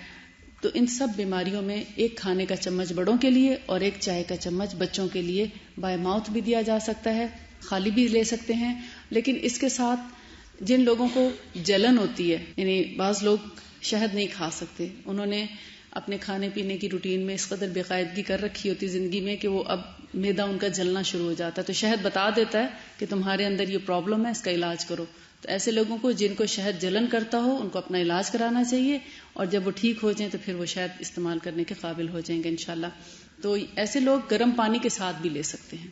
تو ان سب بیماریوں میں 1 کھانے کا چمچ بڑوں کے لیے اور 1 چائے کا چمچ بچوں کے لیے بائی ماؤتھ بھی دیا جا سکتا ہے، خالی بھی لے سکتے ہیں. لیکن اس کے ساتھ جن لوگوں کو جلن ہوتی ہے، یعنی بعض لوگ شہد نہیں کھا سکتے، انہوں نے اپنے کھانے پینے کی روٹین میں اس قدر بے قاعدگی کر رکھی ہوتی زندگی میں کہ وہ اب معدہ ان کا جلنا شروع ہو جاتا ہے، تو شہد بتا دیتا ہے کہ تمہارے اندر یہ پرابلم ہے، اس کا علاج کرو. تو ایسے لوگوں کو جن کو شہد جلن کرتا ہو ان کو اپنا علاج کرانا چاہیے، اور جب وہ ٹھیک ہو جائیں تو پھر وہ شہد استعمال کرنے کے قابل ہو جائیں گے انشاءاللہ. تو ایسے لوگ گرم پانی کے ساتھ بھی لے سکتے ہیں،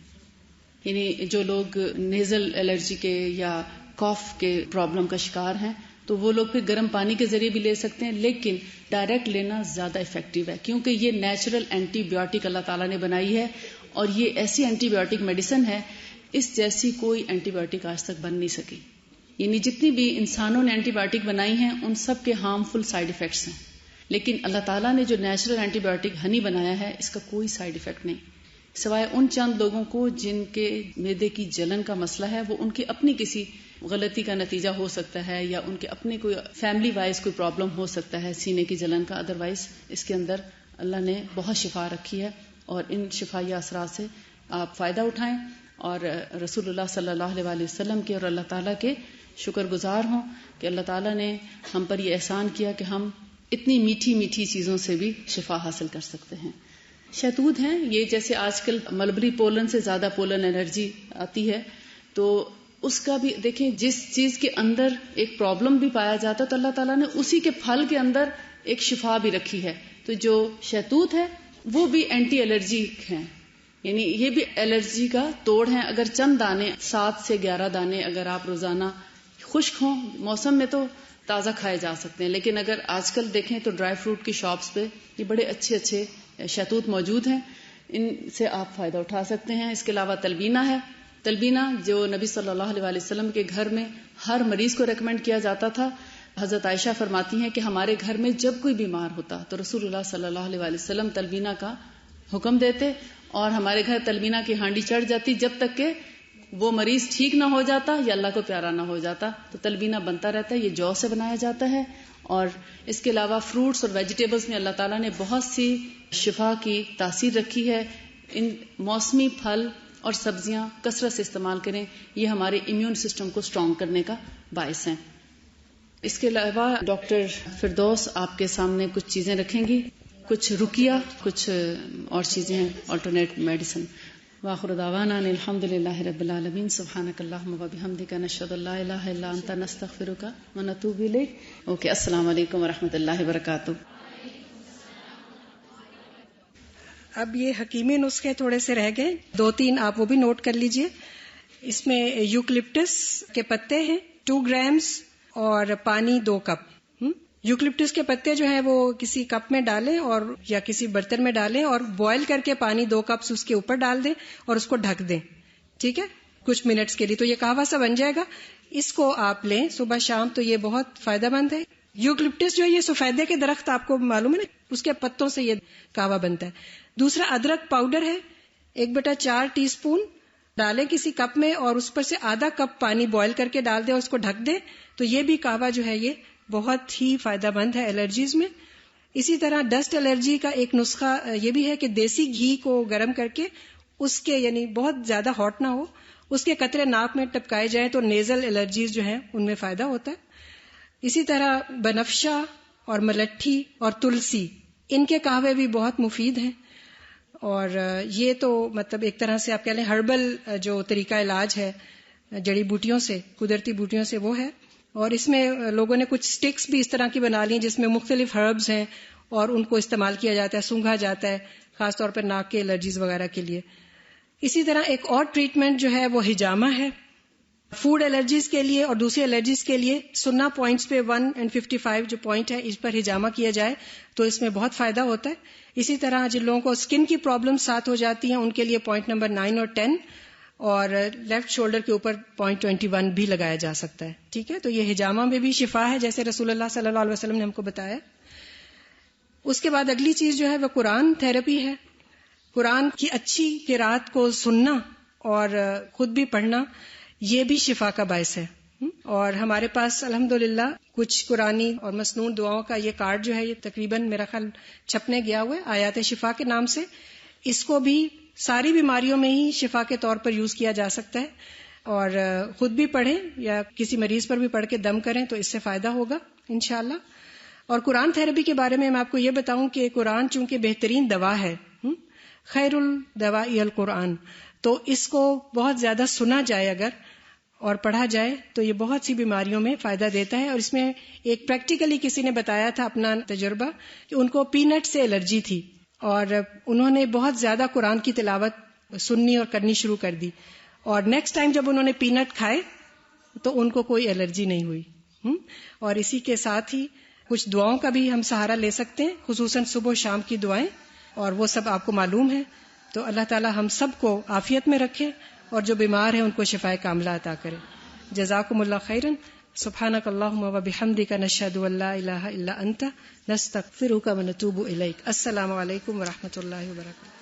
یعنی جو لوگ نیزل الرجی کے یا کاف کے پرابلم کا شکار ہیں تو وہ لوگ پھر گرم پانی کے ذریعے بھی لے سکتے ہیں. لیکن ڈائریکٹ لینا زیادہ افیکٹو ہے، کیونکہ یہ نیچرل اینٹی بایوٹک اللہ تعالیٰ نے بنائی ہے، اور یہ ایسی اینٹی بایوٹک میڈیسن ہے، اس جیسی کوئی اینٹی بایوٹک آج تک بن نہیں سکی. یعنی جتنی بھی انسانوں نے اینٹی بایوٹک بنائی ہیں ان سب کے ہارمفل سائیڈ ایفیکٹس ہیں، لیکن اللہ تعالیٰ نے جو نیچرل اینٹی بایوٹک ہنی بنایا ہے اس کا کوئی سائیڈ ایفیکٹ نہیں، سوائے ان چند لوگوں کو جن کے معدے کی جلن کا مسئلہ ہے، وہ ان کی اپنی کسی غلطی کا نتیجہ ہو سکتا ہے یا ان کے اپنے کوئی فیملی وائز کوئی پرابلم ہو سکتا ہے سینے کی جلن کا. ادروائز اس کے اندر اللہ نے بہت شفا رکھی ہے، اور ان شفائی اثرات سے آپ فائدہ اٹھائیں اور رسول اللہ صلی اللہ علیہ وسلم کے اور اللہ تعالیٰ کے شکر گزار ہوں کہ اللہ تعالیٰ نے ہم پر یہ احسان کیا کہ ہم اتنی میٹھی میٹھی چیزوں سے بھی شفا حاصل کر سکتے ہیں. شہتوت ہیں، یہ جیسے آج کل ملبری پولن سے زیادہ پولن الرجی آتی ہے، تو اس کا بھی دیکھیں جس چیز کے اندر ایک پرابلم بھی پایا جاتا ہے تو اللہ تعالیٰ نے اسی کے پھل کے اندر ایک شفا بھی رکھی ہے. تو جو شہتوت ہے وہ بھی اینٹی الرجی ہیں، یعنی یہ بھی الرجی کا توڑ ہے. اگر چند دانے 7 سے 11 دانے اگر آپ روزانہ خشک ہوں، موسم میں تو تازہ کھائے جا سکتے ہیں، لیکن اگر آج کل دیکھیں تو ڈرائی فروٹ کی شاپس پہ یہ بڑے اچھے اچھے شہتوت موجود ہیں، ان سے آپ فائدہ اٹھا سکتے ہیں. اس کے علاوہ تلبینہ ہے. تلبینہ جو نبی صلی اللہ علیہ وسلم کے گھر میں ہر مریض کو ریکمینڈ کیا جاتا تھا. حضرت عائشہ فرماتی ہیں کہ ہمارے گھر میں جب کوئی بیمار ہوتا تو رسول اللہ صلی اللہ علیہ وسلم تلبینہ کا حکم دیتے اور ہمارے گھر تلبینہ کی ہانڈی چڑھ جاتی جب تک کہ وہ مریض ٹھیک نہ ہو جاتا یا اللہ کو پیارا نہ ہو جاتا. تو تلبینہ بنتا رہتا ہے، یہ جو سے بنایا جاتا ہے. اور اس کے علاوہ فروٹس اور ویجیٹیبلز میں اللہ تعالیٰ نے بہت سی شفا کی تاثیر رکھی ہے. ان موسمی پھل اور سبزیاں کثرت سے استعمال کریں، یہ ہمارے امیون سسٹم کو سٹرونگ کرنے کا باعث ہیں. اس کے علاوہ ڈاکٹر فردوس آپ کے سامنے کچھ چیزیں رکھیں گی، کچھ رقیہ، کچھ اور چیزیں ہیں، آلٹرنیٹ میڈیسن. وآخر دعوانا ان الحمد للہ رب العالمین. سبحانک اللہم وبحمدک، نشہد ان لا الہ الا انت، نستغفرک ونتوب الیک. اوکے، السلام علیکم ورحمۃ اللہ وبرکاتہ. اب یہ حکیمی نسخے تھوڑے سے رہ گئے، 2-3 آپ وہ بھی نوٹ کر لیجئے. اس میں یوکلپٹس کے پتے ہیں 2 گرامز اور پانی 2 کپ. یوکلپٹس کے پتے جو ہیں وہ کسی کپ میں ڈالیں اور یا کسی برتن میں ڈالیں اور بوائل کر کے پانی 2 کپس اس کے اوپر ڈال دیں اور اس کو ڈھک دیں، ٹھیک ہے، کچھ منٹس کے لیے. تو یہ قہوہ سا بن جائے گا. اس کو آپ لیں صبح شام، تو یہ بہت فائدہ مند ہے. یوکلپٹس جو ہے یہ سفیدے کے درخت آپ کو معلوم ہے نا، اس کے پتوں سے یہ قہوہ بنتا ہے. دوسرا ادرک پاؤڈر ہے 1/4 ٹی اسپون ڈالیں کسی کپ میں اور اس پر سے آدھا کپ پانی بوائل کر کے ڈال دیں اور اس کو ڈھک دیں. تو یہ بھی قہوہ جو ہے یہ بہت ہی فائدہ مند ہے الرجیز میں. اسی طرح ڈسٹ الرجی کا ایک نسخہ یہ بھی ہے کہ دیسی گھی کو گرم کر کے اس کے، یعنی بہت زیادہ ہاٹ نہ ہو، اس کے قطرے ناک میں ٹپکائے جائیں تو نیزل الرجیز جو ہیں ان میں فائدہ ہوتا ہے. اسی طرح بنفشہ اور ملٹھی اور تلسی، ان کے قہوے بھی بہت مفید ہیں. اور یہ تو مطلب ایک طرح سے آپ کہہ لیں ہربل جو طریقہ علاج ہے جڑی بوٹیوں سے، قدرتی بوٹیوں سے، وہ ہے. اور اس میں لوگوں نے کچھ سٹکس بھی اس طرح کی بنا لی جس میں مختلف ہربز ہیں اور ان کو استعمال کیا جاتا ہے، سونگھا جاتا ہے خاص طور پر ناک کے الرجیز وغیرہ کے لیے. اسی طرح ایک اور ٹریٹمنٹ جو ہے وہ ہجامہ ہے فوڈ الرجیز کے لیے اور دوسری الرجیز کے لیے. سننا پوائنٹس پہ 1 and 55 جو پوائنٹ ہے اس پر ہجامہ کیا جائے تو اس میں بہت فائدہ ہوتا ہے. اسی طرح جن لوگوں کو اسکن کی پرابلم ساتھ ہو جاتی ہیں ان کے لیے پوائنٹ نمبر 9 اور 10 اور لیفٹ شولڈر کے اوپر پوائنٹ 21 بھی لگایا جا سکتا ہے، ٹھیک ہے. تو یہ ہجامہ میں بھی شفا ہے جیسے رسول اللہ صلی اللہ علیہ وسلم نے ہم کو بتایا. اس کے بعد اگلی چیز جو ہے وہ قرآن تھراپی ہے. قرآن کی اچھی قرات کو سننا اور خود بھی پڑھنا یہ بھی شفا کا باعث ہے. اور ہمارے پاس الحمدللہ کچھ قرآنی اور مسنون دعاؤں کا یہ کارڈ جو ہے یہ تقریباً میرا خیال چھپنے گیا ہوا ہے آیات شفا کے نام سے. اس کو بھی ساری بیماریوں میں ہی شفا کے طور پر یوز کیا جا سکتا ہے اور خود بھی پڑھیں یا کسی مریض پر بھی پڑھ کے دم کریں تو اس سے فائدہ ہوگا انشاءاللہ. اور قرآن تھراپی کے بارے میں آپ کو یہ بتاؤں کہ قرآن چونکہ بہترین دوا ہے، خیر الدواء القرآن، تو اس کو بہت زیادہ سنا جائے اگر اور پڑھا جائے تو یہ بہت سی بیماریوں میں فائدہ دیتا ہے. اور اس میں ایک پریکٹیکلی کسی نے بتایا تھا اپنا تجربہ کہ ان کو پی نٹ سے الرجی تھی اور انہوں نے بہت زیادہ قرآن کی تلاوت سننی اور کرنی شروع کر دی اور نیکسٹ ٹائم جب انہوں نے پی نٹ کھائے تو ان کو کوئی الرجی نہیں ہوئی. اور اسی کے ساتھ ہی کچھ دعاؤں کا بھی ہم سہارا لے سکتے ہیں، خصوصاً صبح و شام کی دعائیں، اور وہ سب آپ کو معلوم ہے. تو اللہ تعالی ہم سب کو عافیت میں رکھے اور جو بیمار ہیں ان کو شفائے کاملہ عطا کرے. جزاکم اللہ خیرا. سبحانک اللہم و بحمدک، نشہد ان لا الہ الا انت، نستغفرک و نتوب الیک. السلام علیکم و رحمۃ اللہ وبرکاتہ.